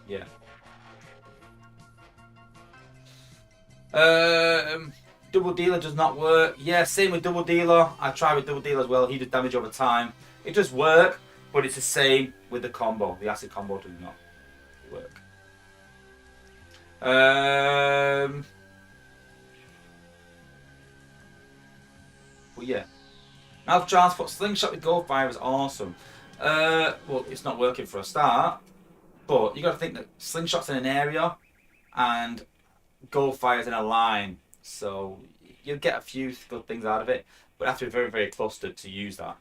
Yeah. Double dealer does not work. Yeah, same with double dealer. I tried with double dealer as well. He does damage over time. It does work, but it's the same with the combo. The acid combo does not work. But yeah. Mouth transport slingshot with gold fire is awesome. Well, it's not working for a start, but you got to think that slingshot's in an area and gold fire's in a line, so you'll get a few good things out of it, but have to be very, very close to use that.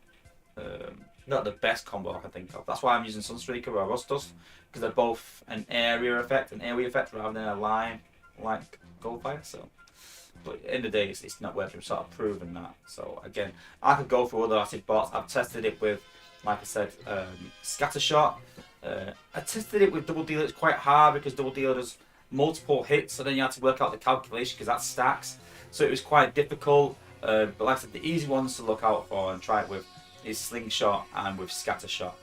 Not the best combo I can think of. That's why I'm using Sunstreaker or Russ does, because they're both an area effect, rather than a line like gold fire. So. But at the end of the day, it's not working. I've sort of proven that. So again, I could go for other acid bots. I've tested it with, like I said, Scattershot. I tested it with double dealer. It's quite hard because double dealer does multiple hits, so then you have to work out the calculation because that stacks. So it was quite difficult. But like I said, the easy ones to look out for and try it with is Slingshot and with Scattershot.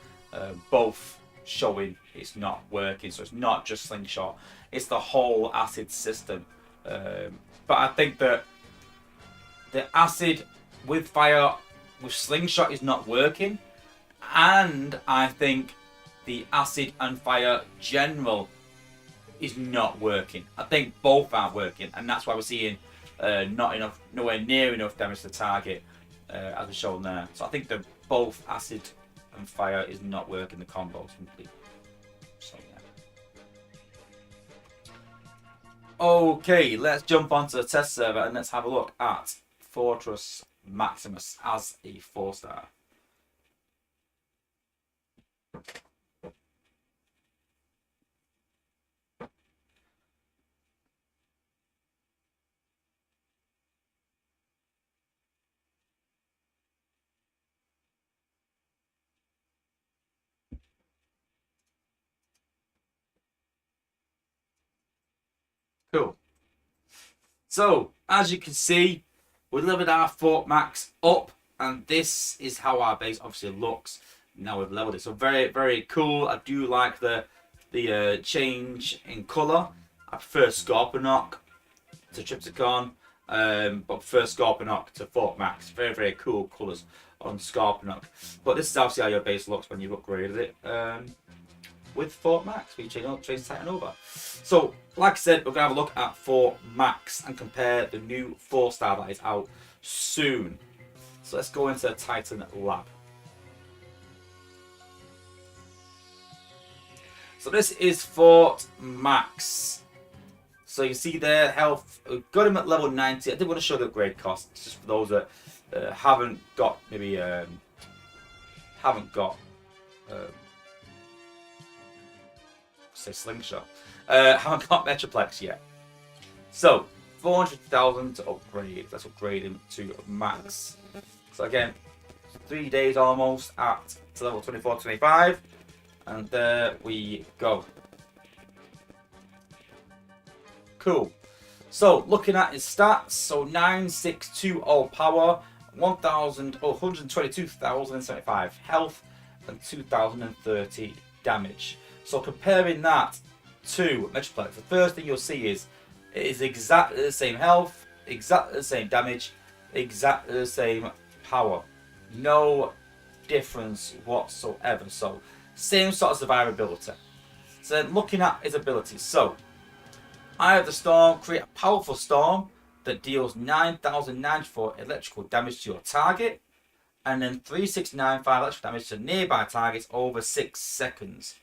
Both showing it's not working. So it's not just Slingshot. It's the whole acid system. But I think that the acid with fire with Slingshot is not working, and I think the acid and fire general is not working. I think both aren't working, and that's why we're seeing nowhere near enough damage to target as we've shown there. So I think that both acid and fire is not working the combos completely. So yeah. Okay, let's jump onto the test server and let's have a look at Fortress Maximus as a 4-star. So, as you can see, we leveled our Fort Max up, and this is how our base obviously looks. Now we've leveled it. So very, very cool. I do like the change in colour. I prefer Scorponok to Triptychon, but prefer Scorponok to Fort Max. Very, very cool colours on Scorponok. But this is obviously how your base looks when you've upgraded it with Fort Max. We change Titan over. So, like I said, we're going to have a look at Fort Max and compare the new 4-star that is out soon. So let's go into the Titan Lab. So this is Fort Max. So you see there, health, got him at level 90. I did want to show the upgrade costs, just for those that haven't got, maybe, haven't got, say Slingshot, haven't got Metroplex yet. So, 400,000 to upgrade. Let's upgrade him to max. So again, 3 days almost at level 24, 25. And there we go. Cool. So looking at his stats, so 9620 power, 122,075 health, and 2030 damage. So comparing that to Metroplex, the first thing you'll see is it is exactly the same health, exactly the same damage, exactly the same power. No difference whatsoever. So same sort of survivability. So then looking at his abilities. So Eye of the Storm, create a powerful storm that deals 9,094 electrical damage to your target, and then 3695 electrical damage to nearby targets over 6 seconds.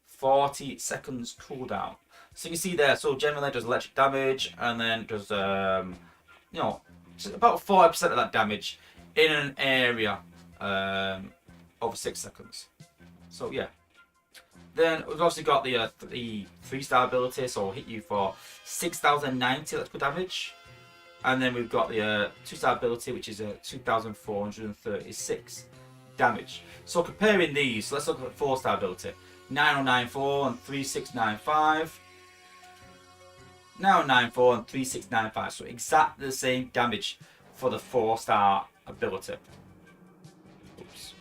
40 seconds cooldown. So you can see there, so generally it does electric damage, and then does you know, just about 40% of that damage in an area over 6 seconds. So yeah. Then we've also got the 3-star ability, so it'll hit you for 6,090 electrical damage. And then we've got the 2-star ability, which is 2,436 damage. So comparing these, let's look at the 4-star ability. 9094 and 3695. 9094 and 3695. So exactly the same damage for the 4-star ability. Oops.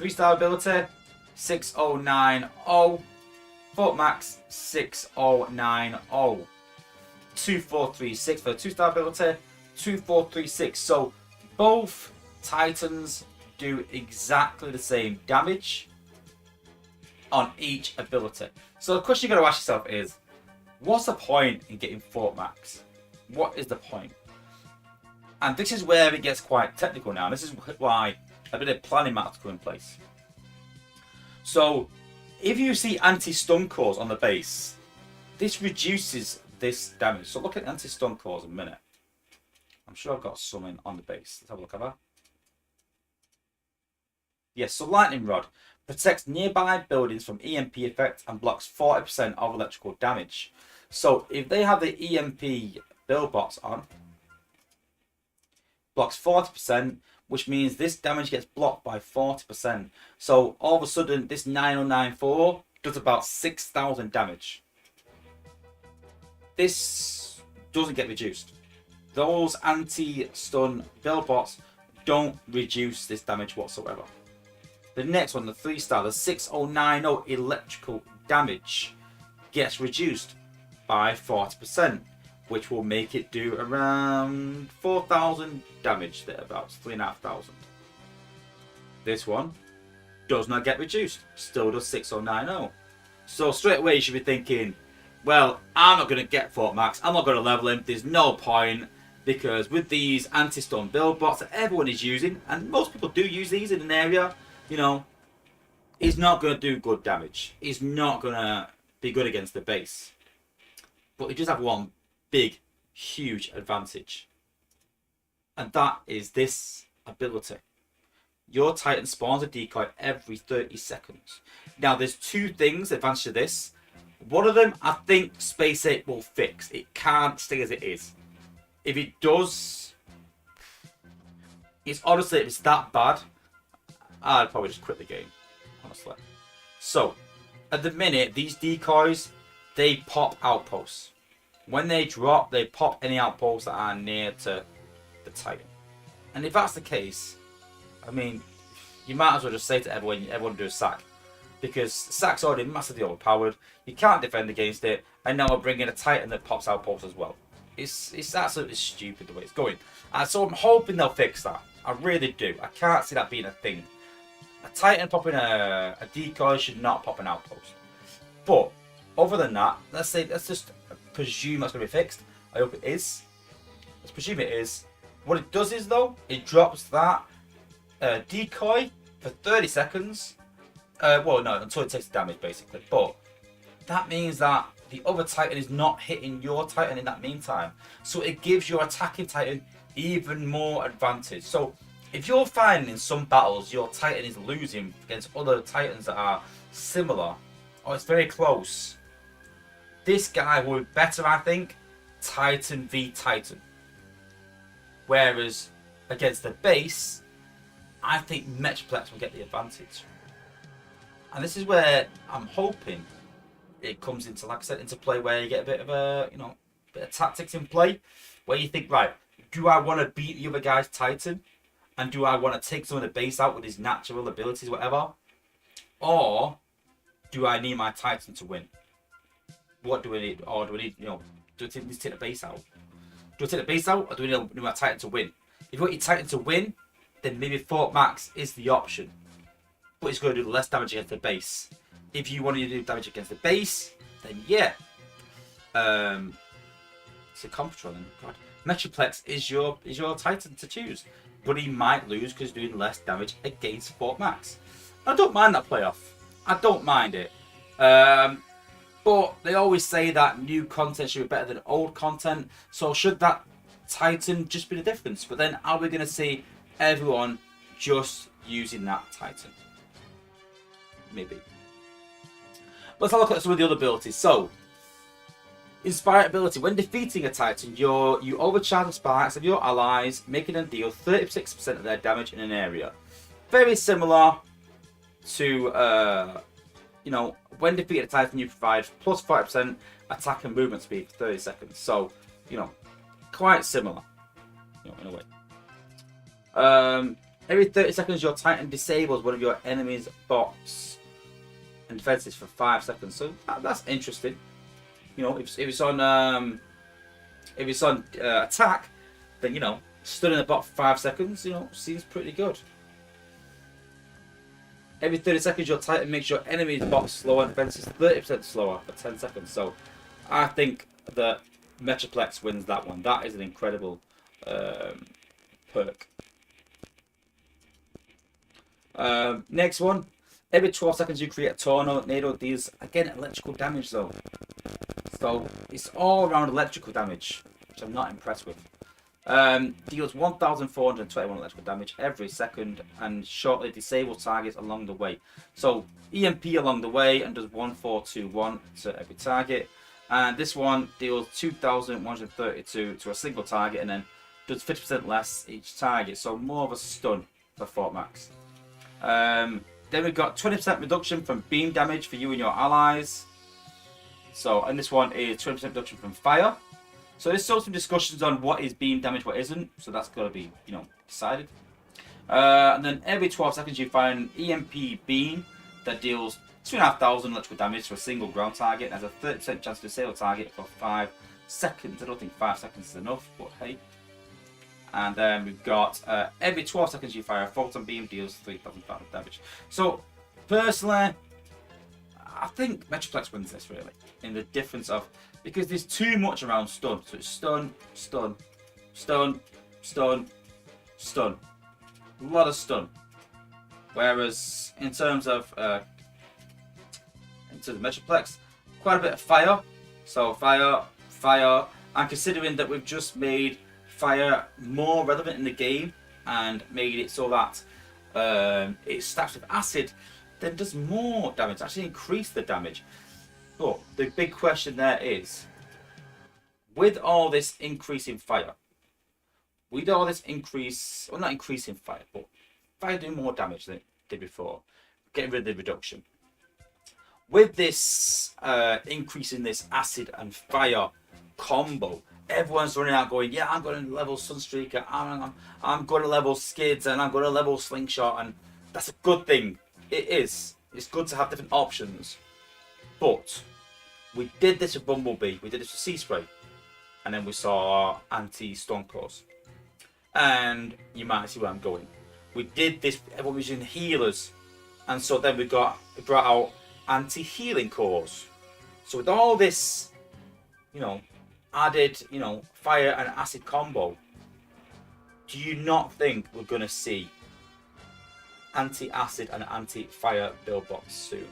3-star ability. 6090. Fort Max 6090. 2436 for the 2-star ability. 2436. So both Titans do exactly the same damage on each ability. So the question you've got to ask yourself is, what's the point in getting Fort Max? What is the point? And this is where it gets quite technical now. This is why a bit of planning matters to go in place. So, if you see anti-stun cores on the base, this reduces this damage. So look at anti-stun cores in a minute. I'm sure I've got some on the base. Let's have a look at that. Yes, so Lightning Rod protects nearby buildings from EMP effects and blocks 40% of electrical damage. So if they have the EMP build bots on, blocks 40%, which means this damage gets blocked by 40%. So all of a sudden, this 9094 does about 6,000 damage. This doesn't get reduced. Those anti-stun build bots don't reduce this damage whatsoever. The next one, the 3-star, the 6090 electrical damage gets reduced by 40%. Which will make it do around 4,000 damage, thereabouts, 3,500. This one does not get reduced, still does 6090. So straight away you should be thinking, well, I'm not going to get Fort Max, I'm not going to level him, there's no point, because with these anti-stun build bots that everyone is using, and most people do use these in an area, you know, he's not going to do good damage. He's not going to be good against the base. But he does have one big, huge advantage. And that is this ability. Your Titan spawns a decoy every 30 seconds. Now, there's two things advantage to this. One of them, I think Space 8 will fix. It can't stay as it is. If it does, it's honestly, if it's that bad, I'd probably just quit the game, honestly. So, at the minute, these decoys, they pop outposts. When they drop, they pop any outposts that are near to the Titan. And if that's the case, I mean, you might as well just say to everyone do a sack. Because sack's already massively overpowered, you can't defend against it, and now we're bringing a Titan that pops outposts as well. It's absolutely stupid the way it's going. And so I'm hoping they'll fix that. I really do. I can't see that being a thing. A Titan popping a decoy should not pop an outpost. But other than that, let's just presume that's going to be fixed. I hope it is. Let's presume it is. What it does is, though, it drops that decoy for 30 seconds. Well, no, until it takes damage, basically. But that means that the other Titan is not hitting your Titan in that meantime. So it gives your attacking Titan even more advantage. So if you're finding in some battles your Titan is losing against other Titans that are similar, or it's very close, this guy will be better, I think, Titan v Titan. Whereas against the base, I think Metroplex will get the advantage. And this is where I'm hoping it comes into, like I said, into play where you get a bit of a, bit of tactics in play, where you think, right, do I want to beat the other guy's Titan? And do I want to take some of the base out with his natural abilities, whatever? Or do I need my Titan to win? What do we need? Or do we need, do I need to take the base out? Do I take the base out, or do we need my Titan to win? If you want your Titan to win, then maybe Fort Max is the option. But it's going to do less damage against the base. If you want to do damage against the base, then yeah. It's a comp control then. God. Metroplex is your Titan to choose. But he might lose because he's doing less damage against Fort Max. I don't mind that playoff. I don't mind it. But they always say that new content should be better than old content. So should that Titan just be the difference? But then are we going to see everyone just using that Titan? Maybe. Let's have a look at some of the other abilities. So, Inspire ability. When defeating a Titan, you overcharge the sparks of your allies, making them deal 36% of their damage in an area. Very similar to, when defeating a Titan, you provide plus 5% attack and movement speed for 30 seconds. So, quite similar, in a way. Every 30 seconds, your Titan disables one of your enemy's bots and defenses for 5 seconds. So that's interesting. If it's on attack, then stunning the bot for 5 seconds, seems pretty good. Every 30 seconds, your Titan makes your enemy's bot slower and defenses 30% slower for 10 seconds. So I think that Metroplex wins that one. That is an incredible perk. Next one. Every 12 seconds you create a tornado deals, again, electrical damage though. So it's all around electrical damage, which I'm not impressed with. Deals 1,421 electrical damage every second and shortly disables targets along the way. So EMP along the way and does 1,421 to every target. And this one deals 2,132 to a single target and then does 50% less each target. So more of a stun for Fort Max. Then we've got 20% reduction from beam damage for you and your allies. So, and this one is 20% reduction from fire. So there's still some discussions on what is beam damage, what isn't. So that's got to be, decided. And then every 12 seconds you find an EMP beam that deals 2,500 electrical damage to a single ground target and has a 30% chance to disable target for 5 seconds. I don't think 5 seconds is enough, but hey. And then we've got every 12 seconds you fire a photon beam deals 3,500 damage. So personally, I think Metroplex wins this really. In the difference of, because there's too much around stun. So it's stun, stun, stun, stun, stun. A lot of stun. Whereas in terms of Metroplex, quite a bit of fire. So fire, fire. And considering that we've just made fire more relevant in the game and made it so that it stacks with acid, then does more damage, actually increase the damage. But the big question there is, with all this increase in fire, with all this increase, well not increase in fire, but fire doing more damage than it did before, getting rid of the reduction. With this increase in this acid and fire combo. Everyone's running out going, yeah, I'm going to level Sunstreaker, I'm going to level Skids, and I'm going to level Slingshot, and that's a good thing. It is. It's good to have different options. But we did this with Bumblebee, we did this with Sea Spray, and then we saw anti-stun cores. And you might see where I'm going. We did this, everyone was using healers, and so then we brought out anti-healing cores. So with all this, you know, added, you know, fire and acid combo, do you not think we're going to see anti-acid and anti-fire build bots soon?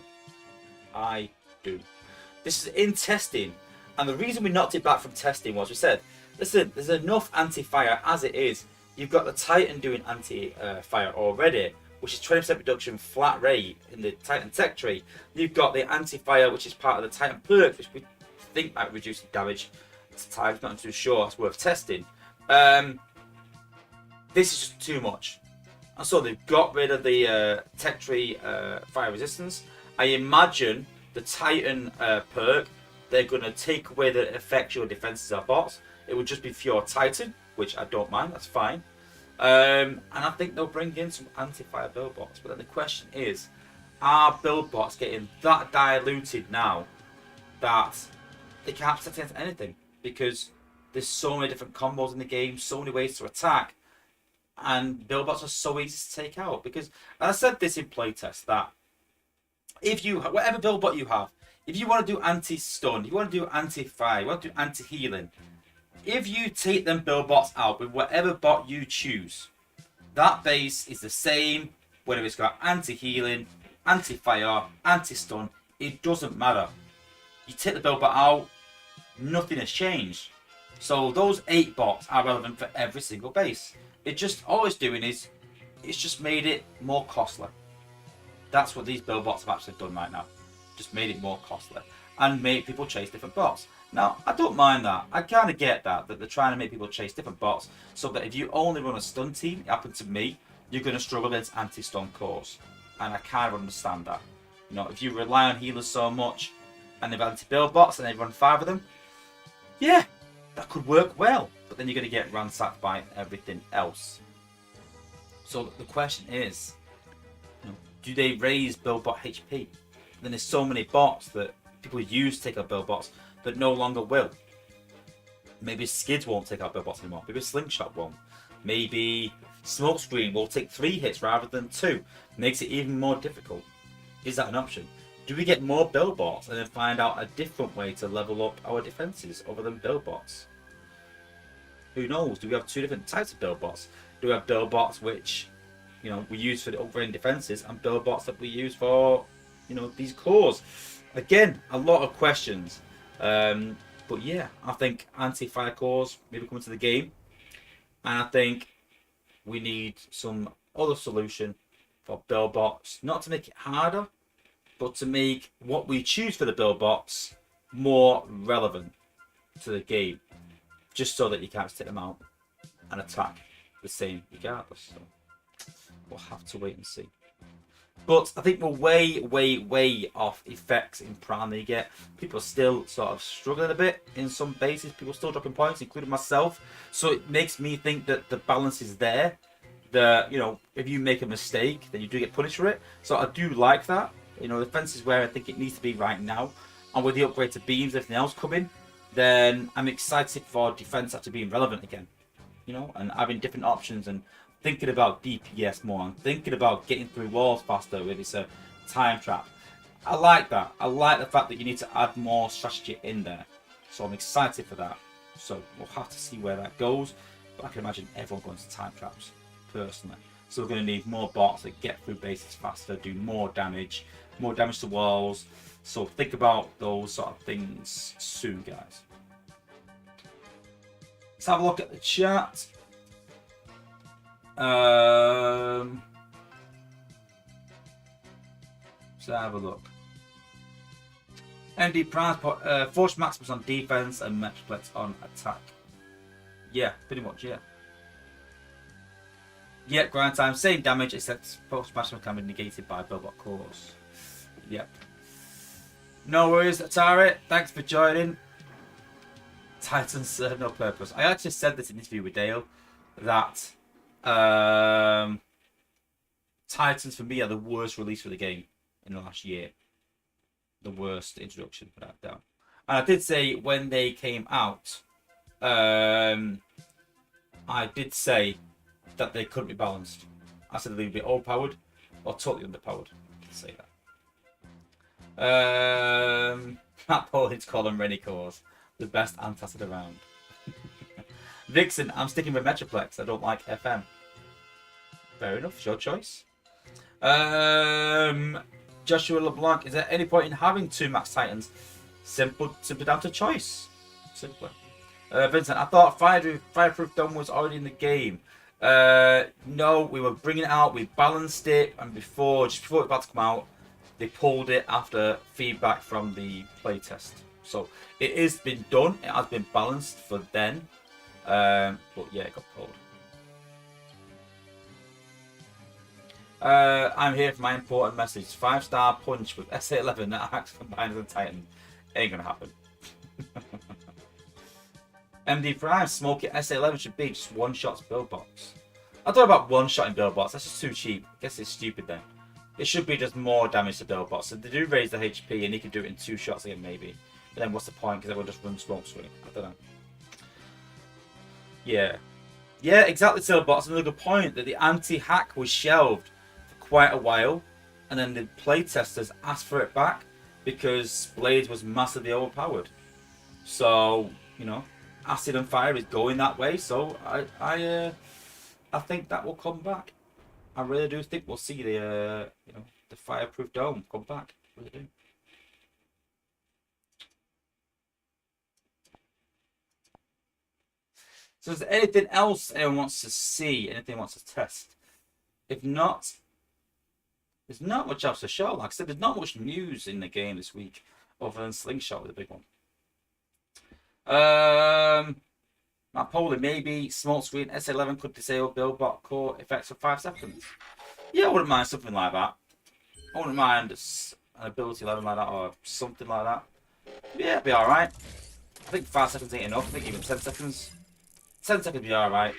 I do. This is in testing, and the reason we knocked it back from testing was we said, listen, there's enough anti-fire as it is. You've got the Titan doing anti-fire already, which is 20% reduction flat rate in the Titan tech tree. You've got the anti-fire, which is part of the Titan perk, which we think might reduce the damage to Titan. Not too sure. It's worth testing. This is just too much. And so they've got rid of the tech tree fire resistance. I imagine the Titan perk, they're going to take away that it affects your defenses of bots. It would just be pure Titan, which I don't mind, that's fine. And I think they'll bring in some anti-fire build bots. But then the question is, are build bots getting that diluted now that they can't set against anything? Because there's so many different combos in the game, so many ways to attack, and build bots are so easy to take out. Because, and I said this in playtest, that if you, whatever build bot you have, if you want to do anti-stun, you want to do anti-fire, you want to do anti-healing, if you take them build bots out with whatever bot you choose, that base is the same, whether it's got anti-healing, anti-fire, anti-stun, it doesn't matter. You take the build bot out, nothing has changed. So those 8 bots are relevant for every single base. It just, all it's doing is, it's just made it more costly. That's what these build bots have actually done right now. Just made it more costly. And made people chase different bots. Now, I don't mind that. I kind of get that they're trying to make people chase different bots, so that if you only run a stun team, it happened to me, you're going to struggle against anti-stun cores. And I kind of understand that. You know, if you rely on healers so much, and they've anti-build bots, and they run 5 of them, yeah, that could work well. But then you're going to get ransacked by everything else. So the question is, you know, do they raise build bot HP? Then there's so many bots that people use to take out build bots that no longer will. Maybe Skids won't take out build bots anymore. Maybe Slingshot won't. Maybe Smokescreen will take 3 hits rather than 2. Makes it even more difficult. Is that an option? Do we get more build bots and then find out a different way to level up our defenses other than build bots? Who knows? Do we have 2 different types of build bots? Do we have build bots which, you know, we use for the upgrading defenses, and build bots that we use for, you know, these cores? Again, a lot of questions. But yeah, I think anti-fire cores maybe come into the game, and I think we need some other solution for build bots, not to make it harder, but to make what we choose for the build bots more relevant to the game, just so that you can't take them out and attack the same regardless. So we'll have to wait and see. But I think we're way off effects in Prime League yet. People are still sort of struggling a bit in some bases. People are still dropping points, including myself. So it makes me think that the balance is there. That, you know, if you make a mistake, then you do get punished for it. So I do like that. You know, the defense is where I think it needs to be right now. And with the upgrade to beams, everything else coming, then I'm excited for defense after being relevant again. You know, and having different options and thinking about DPS more, and thinking about getting through walls faster with this time trap. I like that. I like the fact that you need to add more strategy in there. So I'm excited for that. So we'll have to see where that goes. But I can imagine everyone going to time traps, personally. So we're going to need more bots that get through bases faster, do more damage to walls. So think about those sort of things soon, guys. Let's have a look at the chat. Let's have a look. MD Prize, Fortress Maximus on defense and Metroplex on attack. Yeah, pretty much, yeah. Yep, grind time, same damage, except Fortress Maximus can be negated by Buildbot cores. Yep. No worries, Atari. Thanks for joining. Titans serve no purpose. I actually said this in an interview with Dale that Titans for me are the worst release for the game in the last year. The worst introduction, without doubt. And I did say when they came out, I did say that they couldn't be balanced. I said they'd be overpowered or totally underpowered. I did say that. Matt Paulin's calling Rennie Cores the best antacid around. Vixen, I'm sticking with Metroplex. I don't like FM. Fair enough, it's your choice. Joshua LeBlanc, is there any point in having 2 Max Titans? Simply down to choice. Simply. Vincent, I thought Fireproof Dome was already in the game. No, we were bringing it out, we balanced it, and just before it was about to come out, they pulled it after feedback from the playtest. So it is been done, it has been balanced for then, but yeah, it got pulled. I'm here for my important message. 5-star punch with SA11 that acts combined with a Titan. Ain't gonna happen. MD Prime, Smoky SA11 should be just one-shots build box. I thought about one-shotting build box, that's just too cheap. I guess it's stupid then. It should be just more damage to build box. So they do raise the HP and he can do it in 2 shots again maybe. But then what's the point? Because everyone just runs smoke screen. I don't know. Yeah. Yeah, exactly, Silverbox. Another good point that the anti-hack was shelved for quite a while. And then the playtesters asked for it back because Blades was massively overpowered. So, you know, Acid and Fire is going that way. So I think that will come back. I really do think we'll see the the Fireproof Dome come back. I really do. So is there anything else anyone wants to see? Anything wants to test? If not, there's not much else to show. Like I said, there's not much news in the game this week other than Slingshot with a big one. Matt Poley, maybe Smokescreen SA11 could disable build bot core effects for 5 seconds. Yeah, I wouldn't mind something like that. I wouldn't mind an ability level like that or something like that. Yeah, it'd be alright. I think 5 seconds ain't enough. I think even 10 seconds. 10 seconds would be alright.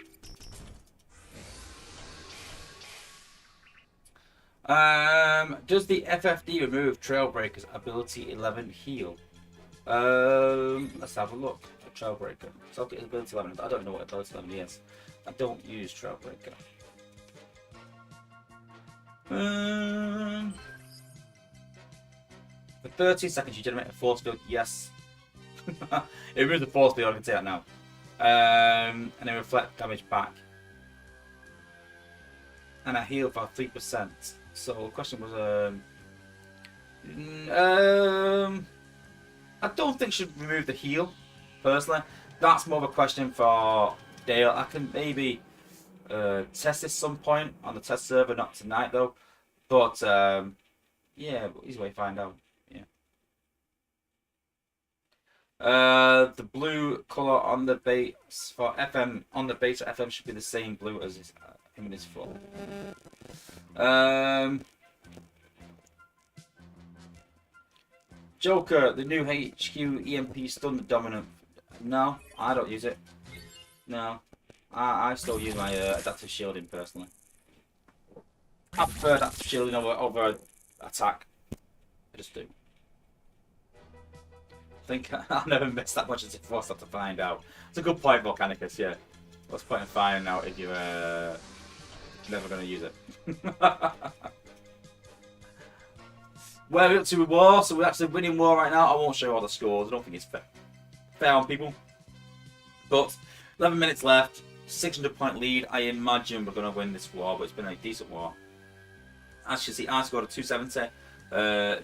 Does the FFD remove Trailbreaker's ability 11 heal? Let's have a look. Trailbreaker. So I'll get ability 11. I don't know what ability 11 is. I don't use Trailbreaker. For 13 seconds you generate a force field. Yes. It removes the force field, I can say that now. And then reflect damage back. And I heal for 3%. So the question was I don't think should remove the heal, personally. That's more of a question for Dale. I can maybe test this some point on the test server, not tonight though. But yeah, easy way to find out. Yeah. The blue color on the base for FM on the base for FM should be the same blue as his, him and his foot. Joker, the new HQ EMP stun dominant. No, I don't use it. No, I still use my adaptive shielding personally. I prefer adaptive shielding over attack. I just do. I think I've never missed that much as if I have to find out. It's a good point, Volcanicus, yeah. What's the point in finding out if you're never going to use it? Where are we up to with war? So we're actually winning war right now. I won't show all the scores. I don't think it's fair on people. But 11 minutes left. 600-point lead. I imagine we're going to win this war, but it's been a decent war. As you see, I scored a 270.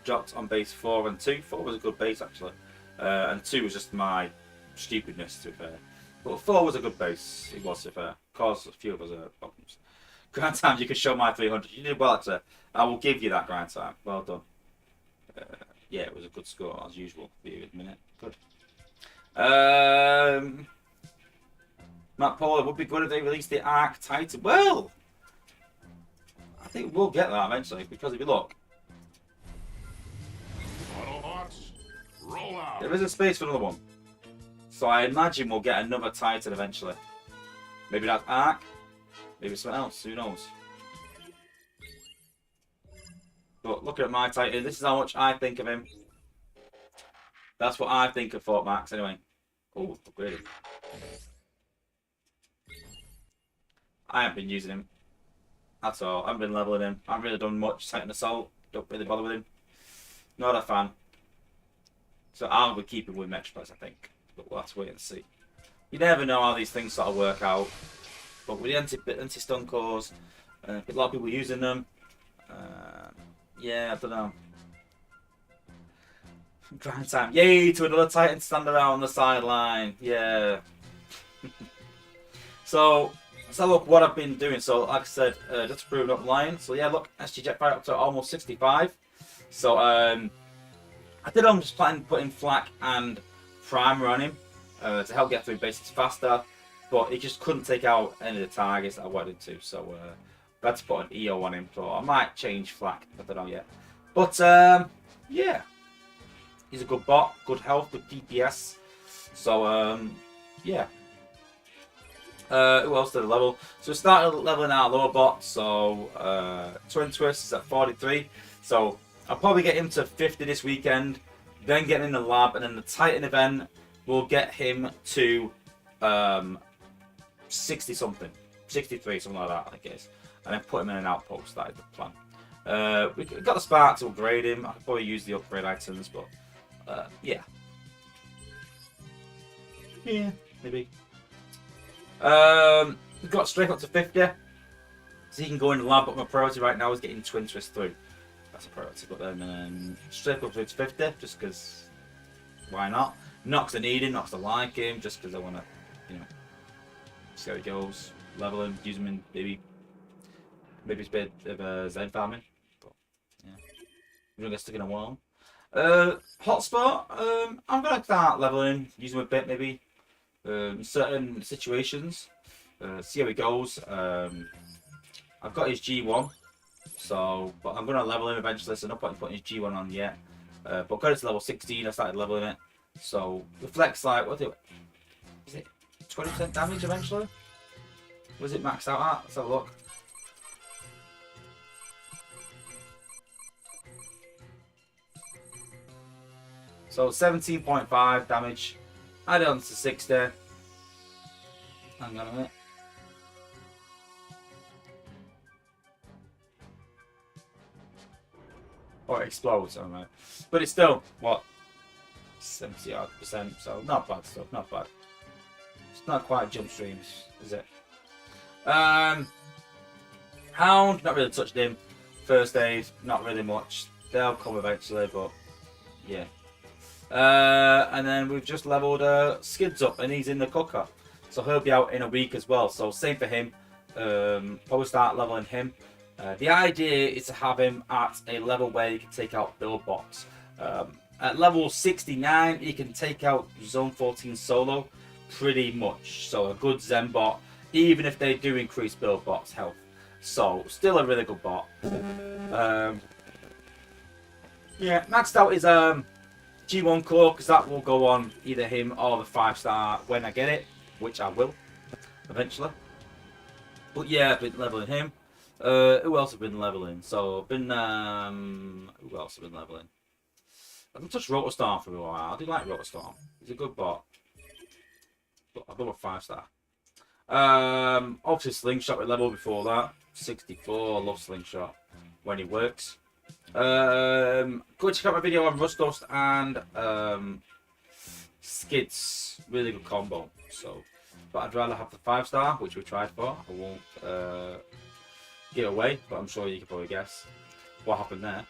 Dropped on base 4 and 2. 4 was a good base, actually. And 2 was just my stupidness, to be fair. But 4 was a good base. It was, to be fair. Caused a few of us problems. Grind time, you can show my 300. You did well, actually. I will give you that grind time. Well done. Yeah, it was a good score, as usual. Be a good minute. Good. Matt Paul, it would be good if they released the Arc Titan. Well, I think we'll get that eventually, because if you look, Autobots, roll out. there is a space for another one. So I imagine we'll get another Titan eventually. Maybe that's Ark. Maybe something else. Who knows? But looking at my Titan, this is how much I think of him. That's what I think of Fort Max anyway. Oh, upgraded. I haven't been using him. That's all. I haven't been leveling him. I haven't really done much Titan Assault. Don't really bother with him. Not a fan. So I'll be keeping with Metroplex, I think. But we'll have to wait and see. You never know how these things sort of work out. But with the anti-stun cores, a lot of people using them. Yeah, I don't know. Grind time. Yay, to another Titan stand around on the sideline. Yeah. So, let's have a look what I've been doing. So, like I said, just to prove I'm not lying. So, yeah, look, SG Jetfire up to almost 65. So, I did just plan putting flak and primer on him to help get through basics faster. But he just couldn't take out any of the targets that I wanted to. So, I had to put an EO on him. So, I might change flak. I don't know yet. But, yeah. He's a good bot, good health, good DPS. So, yeah. Who else did I level? So we started leveling our lower bot. So, Twin Twist is at 43. So, I'll probably get him to 50 this weekend. Then get him in the lab. And then the Titan event will get him to 60 something. 63, something like that, I guess. And then put him in an outpost. That is the plan. We got the spark to upgrade him. I could probably use the upgrade items, but yeah. Yeah, maybe. We've got straight up to 50. So he can go in the lab, but my priority right now is getting Twin Twist through. That's a priority, but then straight up to 50, just because, why not? Not because I need him, not because I like him, just because I want to, you know, see how he goes, level him, use him in maybe it's a bit of Z farming, but yeah. We're going to get stuck in a wall. Hotspot, I'm going to start leveling, use him a bit maybe, in certain situations, see how he goes. I've got his G1, so, but I'm going to level him eventually, so no point in putting his G1 on yet. But got it to level 16, I started leveling it. So, the flex, like, what do is it 20% damage eventually? Was it maxed out at? Let's have a look. So 17.5 damage. Add it on to 60. Hang on a minute. Or it explodes, I don't know. But it's still, what? 70%, so not bad stuff, not bad. It's not quite jump streams, is it? Hound, not really touched him. First aid, not really much. They'll come eventually, but yeah. And then we've just leveled Skids up, and he's in the cooker, so he'll be out in a week as well. So same for him. Probably start leveling him. The idea is to have him at a level where you can take out build bots. At level 69, he can take out Zone 14 solo pretty much. So a good Zen bot, even if they do increase build bots' health. So still a really good bot. Yeah, maxed out is G1 core, because that will go on either him or the 5-star when I get it, which I will eventually. But yeah, I've been leveling him. Who else have been leveling? So been who else have been leveling? I haven't touched Rotorstorm for a while. I do like Rotorstorm. He's a good bot. But I've got a 5-star. Obviously Slingshot with level before that. 64. I love Slingshot when he works. Go check out my video on Rust and Skids. Really good combo. So, but I'd rather have the 5-star, which we tried for. I won't give away, but I'm sure you can probably guess what happened there.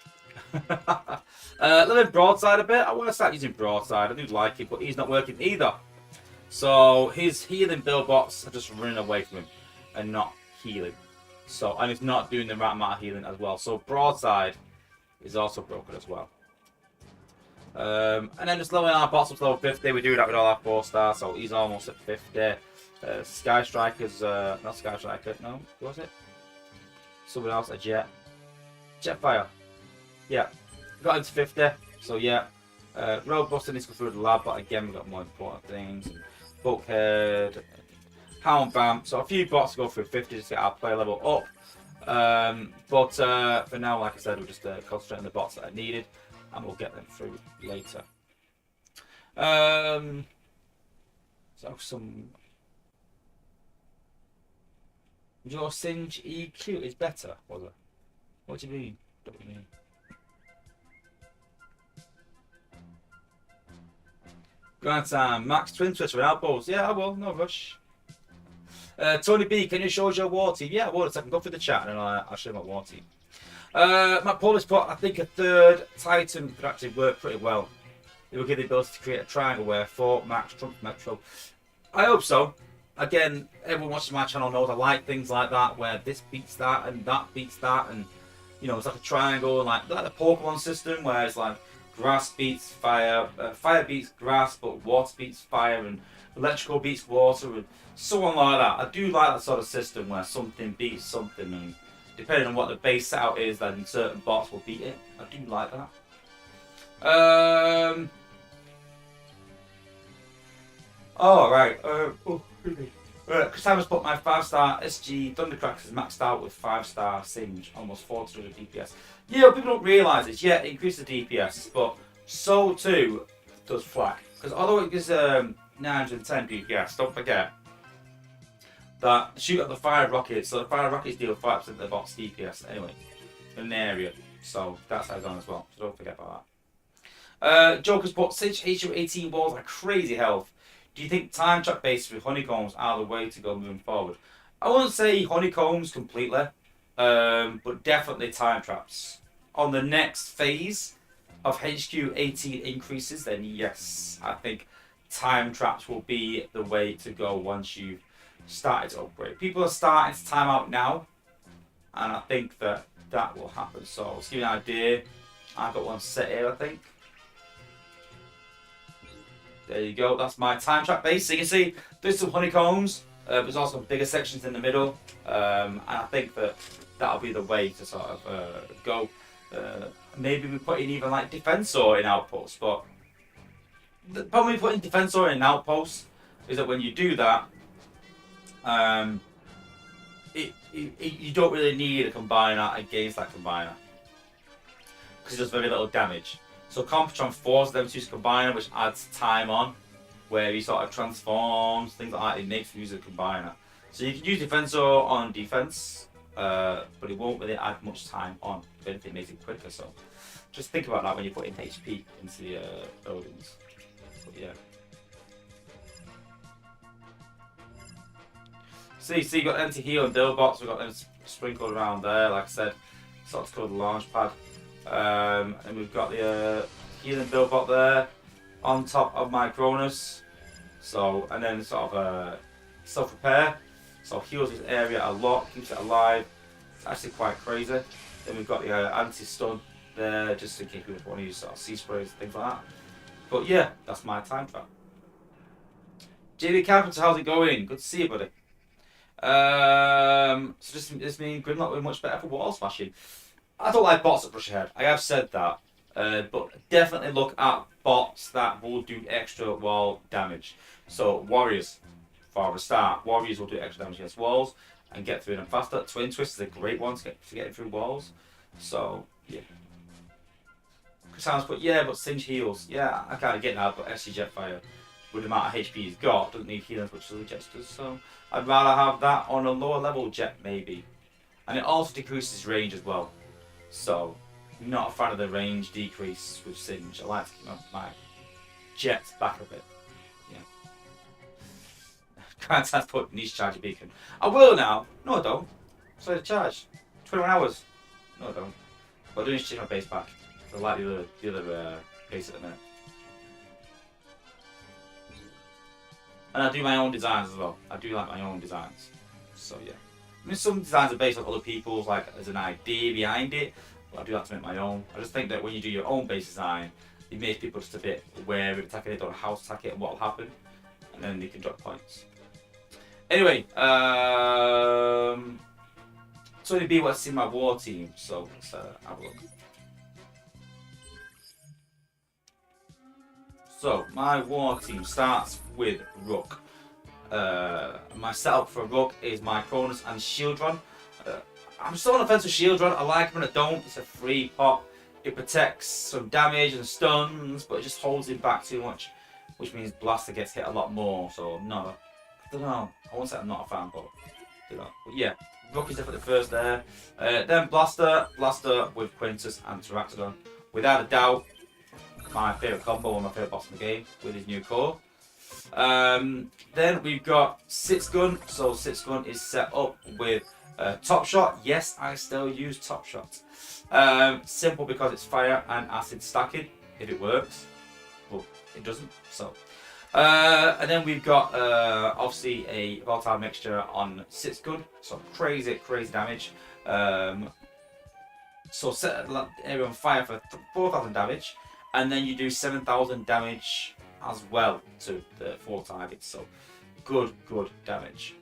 Living Broadside a bit. I want to start using Broadside. I do like it, but he's not working either. So his healing build bots are just running away from him and not healing. So, and it's not doing the right amount of healing as well. So Broadside is also broken as well. And then just leveling our bots up to level 50. We do that with all our 4-stars, so he's almost at 50. Sky Striker's not Sky Striker, no, what was it? Someone else, a Jetfire. Yeah, got him to 50, so yeah. Road busting needs to go through the lab, but again, we've got more important things. Bulkhead, Hound Vamp. So a few bots to go through 50 just to get our player level up. But for now, like I said, we're just concentrating on the bots that are needed, and we'll get them through later. So some. Your Singe EQ is better, was it? What do you mean? What do you mean? Grand time. Max Twin Switch with elbows. Yeah, I will. No rush. Tony B, can you show us your war team? Yeah, I will. So I can go through the chat and I'll show you my war team. My Polish bot, I think a third Titan could actually work pretty well. It will give the ability to create a triangle where Fort, Max, Trump, Metro. I hope so. Again, everyone watching my channel knows I like things like that, where this beats that and that beats that, and you know, it's like a triangle, like the Pokemon system, where it's like grass beats fire, fire beats grass, but water beats fire, and electrical beats water, and so on like that. I do like that sort of system where something beats something, and depending on what the base setup is, then certain bots will beat it. I do like that. Oh, right. Chris Hammers put my 5-star SG Thundercrackers is maxed out with 5-star Singe, almost 400 DPS. Yeah, people don't realise this. Yeah, it increases the DPS, but so too does Flak. Because although it gives 910 DPS, don't forget that shoot at the fire rockets. So the fire rockets deal 5% of the bot's DPS anyway in the area. So that's how it's on as well. So don't forget about that. Joker's put Singe HU 18 walls are crazy health. Do you think time trap bases with honeycombs are the way to go moving forward? I wouldn't say honeycombs completely, but definitely time traps. On the next phase of HQ 18 increases, then yes, I think time traps will be the way to go once you've started to upgrade. People are starting to time out now, and I think that that will happen. So, let's give you an idea. I've got one set here, I think. There you go, that's my time trap base. So you can see there's some honeycombs, there's also bigger sections in the middle, and I think that that'll be the way to sort of go. Maybe we put in even like Defensor in outposts, but the problem with putting Defensor in outposts is that when you do that, you don't really need a combiner against that combiner because it does very little damage. So Computron forces them to use a combiner, which adds time on, where he sort of transforms, things like that. It makes him use a combiner. So you can use Defensor on defense, but it won't really add much time on. If anything, it makes it quicker. So just think about that when you put in HP into the buildings. But yeah. So you got anti-heal and build bots. We've got them sprinkled around there. Like I said, sort of called the launch pad. And we've got the healing build bot there on top of my Cronus. So, and then sort of self repair. So heals this area a lot, keeps it alive. It's actually quite crazy. Then we've got the anti-stun there, just in case people want to use sort of sea sprays and things like that. But yeah, that's my time trap. JB Carpenter, how's it going? Good to see you, buddy. So this means Grimlock will be much better for wall smashing. I don't like bots that brush ahead. I have said that, but definitely look at bots that will do extra wall damage. So Warriors, for a start, Warriors will do extra damage against walls and get through them faster. Twin Twist is a great one to get through walls. So yeah. Chris Hans put but Singe heals. Yeah, I kind of get that, but SC Jetfire, with the amount of HP he's got, doesn't need healing as much as the Jets does. So I'd rather have that on a lower level Jet maybe, and it also decreases range as well. So, not a fan of the range decrease with Singe. I like to keep my Jets back a bit. Yeah. Grand Times put niche charge a beacon. I will now. No, I don't. So the charge. 21 hours. No, I don't. But I do need to change my base back. I like the other base at the minute. And I do my own designs as well. I do like my own designs. So yeah. I mean, some designs are based on other people's, like there's an idea behind it, but I do like to make my own. I just think that when you do your own base design, it makes people just a bit aware of attacking it, don't know how to attack it and what will happen, and then they can drop points. Anyway, Tony B wants to see my war team, so let's have a look. So my war team starts with Rook. My setup for Rook is my Cronus and Shieldron. I'm still on the fence with Shieldron. I like him and I don't. It's a free pop. It protects some damage and stuns, but it just holds him back too much, which means Blaster gets hit a lot more. So no, I don't know. I won't say I'm not a fan, but you know. But yeah, Rook is definitely first there. Then Blaster with Quintus and Pteranodon. Without a doubt, my favourite combo, one of my favourite boss in the game with his new core. Then we've got Six Gun. So Six Gun is set up with Top Shot. Yes, I still use Top Shot. Simple because it's fire and acid stacking if it works, but it doesn't. So, and then we've got obviously a volatile mixture on Six Gun. So crazy damage. So set the area on fire for 4,000 damage, and then you do 7,000 damage as well to the 4 targets. So good damage.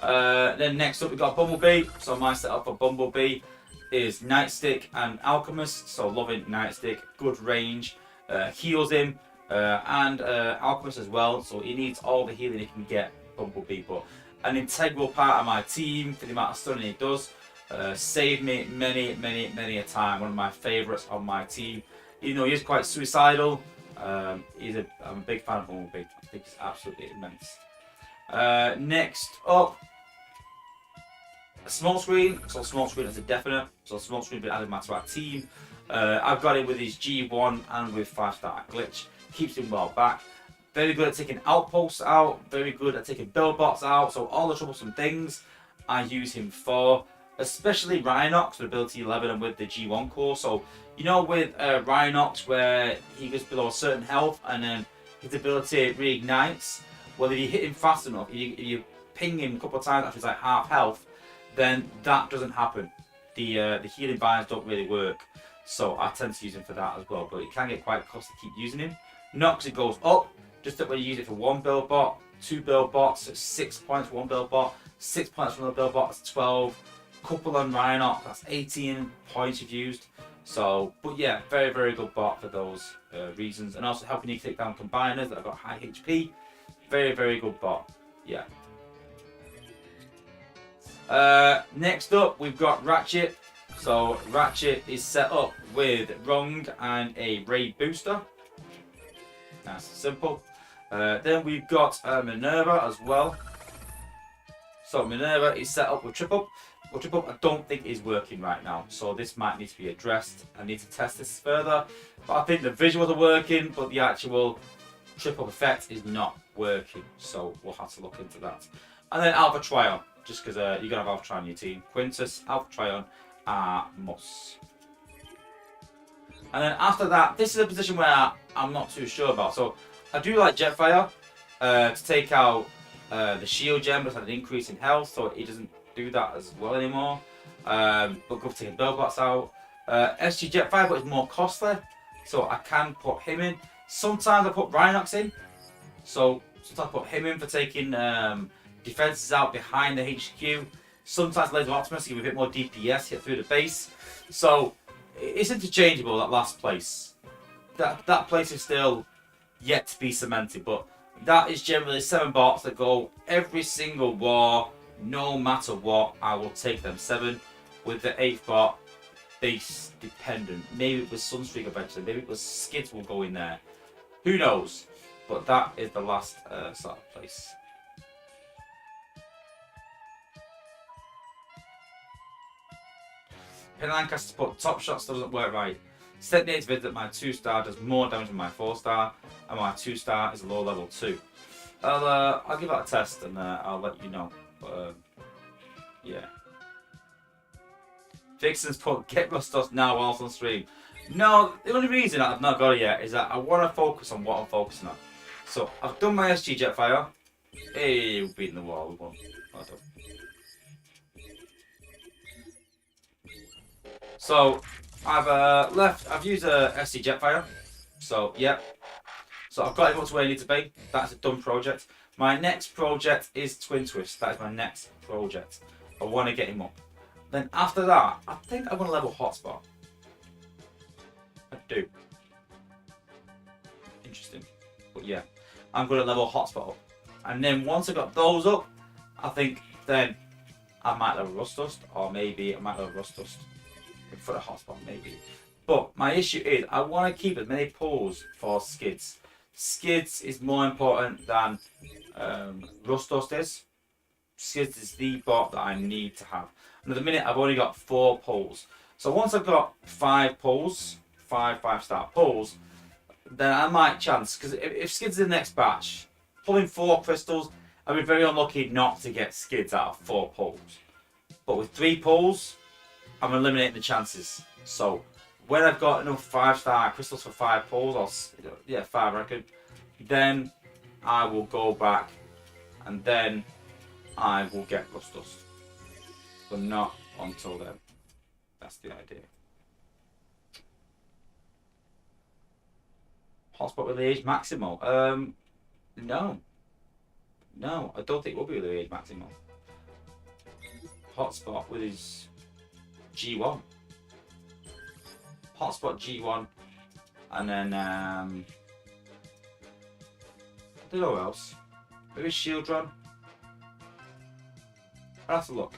Then next up we've got Bumblebee. So my setup for Bumblebee is Nightstick and Alchemist. So loving Nightstick, good range, heals him, and Alchemist as well. So he needs all the healing he can get, Bumblebee. But an integral part of my team for the amount of stunning he does. Saved me many a time. One of my favourites on my team. Even though he is quite suicidal, I'm a big fan of Bumblebee. I think it's absolutely immense. Next up, Smoke Screen. So Smoke Screen is a definite. So Smoke Screen been added to our team. I've got it with his G1 and with 5-star glitch. Keeps him well back. Very good at taking outposts out. Very good at taking build bots out. So all the troublesome things I use him for. Especially Rhinox with ability 11 and with the G1 core. So you know with Rhinox where he gets below a certain health and then his ability reignites. Well, if you hit him fast enough, if you ping him a couple of times after he's like half health, then that doesn't happen. The healing vines don't really work, so I tend to use him for that as well. But it can get quite costly to keep using him. Nox, it goes up, just that when you use it for 1 build bot, 2 build bots, it's 6 points for 1 build bot, 6 points for another build bot, that's 12. Couple on Rhinox, that's 18 points you've used. So, but yeah, very good bot for those reasons, and also helping you take down combiners that have got high HP. Very good bot. Yeah. Next up, we've got Ratchet. So Ratchet is set up with Rung and a raid booster. Nice and simple. Then we've got Minerva as well. So Minerva is set up with Trip Up. Well, Trip Up I don't think is working right now, so this might need to be addressed. I need to test this further. But I think the visuals are working, but the actual Trip Up effect is not working, so we'll have to look into that. And then Alpha Trion, just because you're gonna have Alpha Trion in your team. Quintus, Alpha Trion, Mus. And then after that, this is a position where I'm not too sure about. So I do like Jetfire to take out the shield gem, but has an increase in health, so it doesn't do that as well anymore. But good for taking build bots out. SG Jetfire, but it's more costly, so I can put him in. Sometimes I put Rhinox in. So sometimes I put him in for taking defenses out behind the HQ. Sometimes Laser Optimus to give a bit more DPS, hit through the base. So it's interchangeable, that last place. That place is still yet to be cemented, but that is generally 7 bots that go every single war, no matter what. I will take them 7 with the 8th bot base dependent. Maybe it was Sunstreaker eventually, maybe it was Skids will go in there. Who knows? But that is the last sort of place. Lancaster put Top Shots doesn't work right. Set native that my 2-star does more damage than my 4-star, and my 2-star is a low level 2. I'll give that a test and I'll let you know. But yeah. Vixen's put get Rustos now whilst on stream. No, the only reason I've not got it yet is that I want to focus on what I'm focusing on. So I've done my SG Jetfire. Hey, we've beaten the wall. We won. Well done. So I've used a SC Jetfire. So yeah. So I've got it up to where I need to be. That's a done project. My next project is Twin Twist. That is my next project. I want to get him up. Then after that, I think I want to level Hotspot. I do. interesting. But yeah, I'm going to level hotspot up. And then once I got those up, I think then I might level rust dust, or maybe I might level rust dust for the hotspot, maybe. But my issue is I want to keep as many pulls for skids. Skids is more important than rust dust is. Skids is the bot that I need to have. And at the minute I've only got 4 pulls. So once I've got 5 pulls, 5-star pulls, then I might chance, because if skids is the next batch, pulling 4 crystals, I'd be very unlucky not to get skids out of 4 pulls. But with 3 pulls, I'm eliminating the chances. So when I've got enough 5-star crystals for 5 pulls, or yeah, 5 I reckon, then I will go back and then I will get rust dust. But not until then. That's the idea. Hotspot with the age maximal. No. No, I don't think it will be with the age maximal. Hotspot with his G1. Hotspot G1. And then, I don't know what else. Maybe shield run. I'll have to look.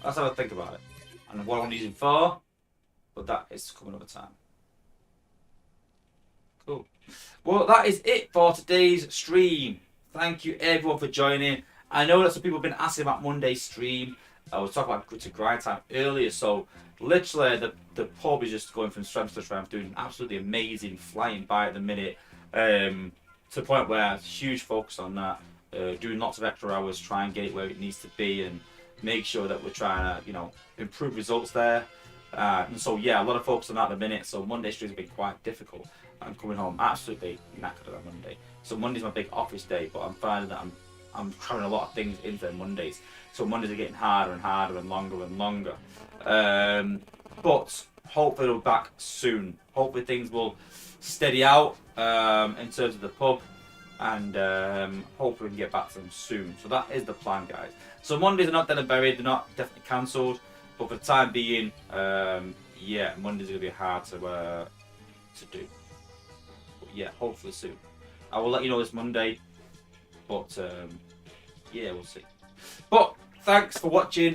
Let's have a think about it. And what I'm using for, but that is coming over time. Cool. Well, that is it for today's stream. Thank you everyone for joining. I know that some people have been asking about Monday's stream. I was talking about to grind time earlier, so literally the pub is just going from strength to strength, doing absolutely amazing, flying by at the minute. To the point where huge focus on that, doing lots of extra hours, try and get it where it needs to be, and make sure that we're trying to, you know, improve results there. And so yeah, a lot of focus on that at the minute. So Monday streams have been quite difficult. I'm coming home absolutely knackered on Monday. So Monday's my big office day, but I'm finding that I'm cramming a lot of things into Mondays. So Mondays are getting harder and harder and longer. But hopefully we'll be back soon. Hopefully things will steady out in terms of the pub, and hopefully we can get back to them soon. So that is the plan, guys. So Mondays are not dead and buried, they're not definitely cancelled, but for the time being, yeah, Mondays are going to be hard to do. But yeah, hopefully soon. I will let you know this Monday, but yeah, we'll see. But thanks for watching.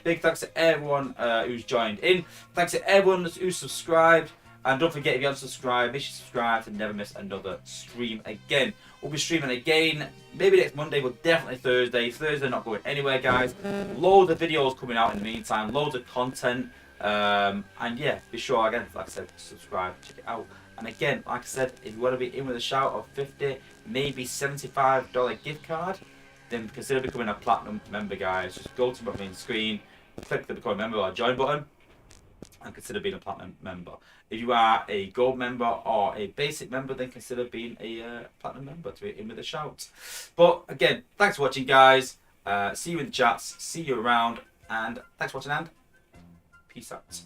Big thanks to everyone who's joined in. Thanks to everyone who's subscribed. And don't forget, if you haven't subscribed, make sure you subscribe to never miss another stream again. We'll be streaming again, maybe next Monday, but definitely Thursday. Thursday not going anywhere, guys. Loads of videos coming out in the meantime, loads of content. And yeah, be sure, again, like I said, subscribe, check it out. And again, like I said, if you want to be in with a shout of 50, maybe $75 gift card, then consider becoming a platinum member, guys. Just go to my main screen, click the become a member or join button, and consider being a platinum member. If you are a gold member or a basic member, then consider being a platinum member to be in with a shout. But again, thanks for watching, guys. See you in the chats, see you around, and thanks for watching, and peace out.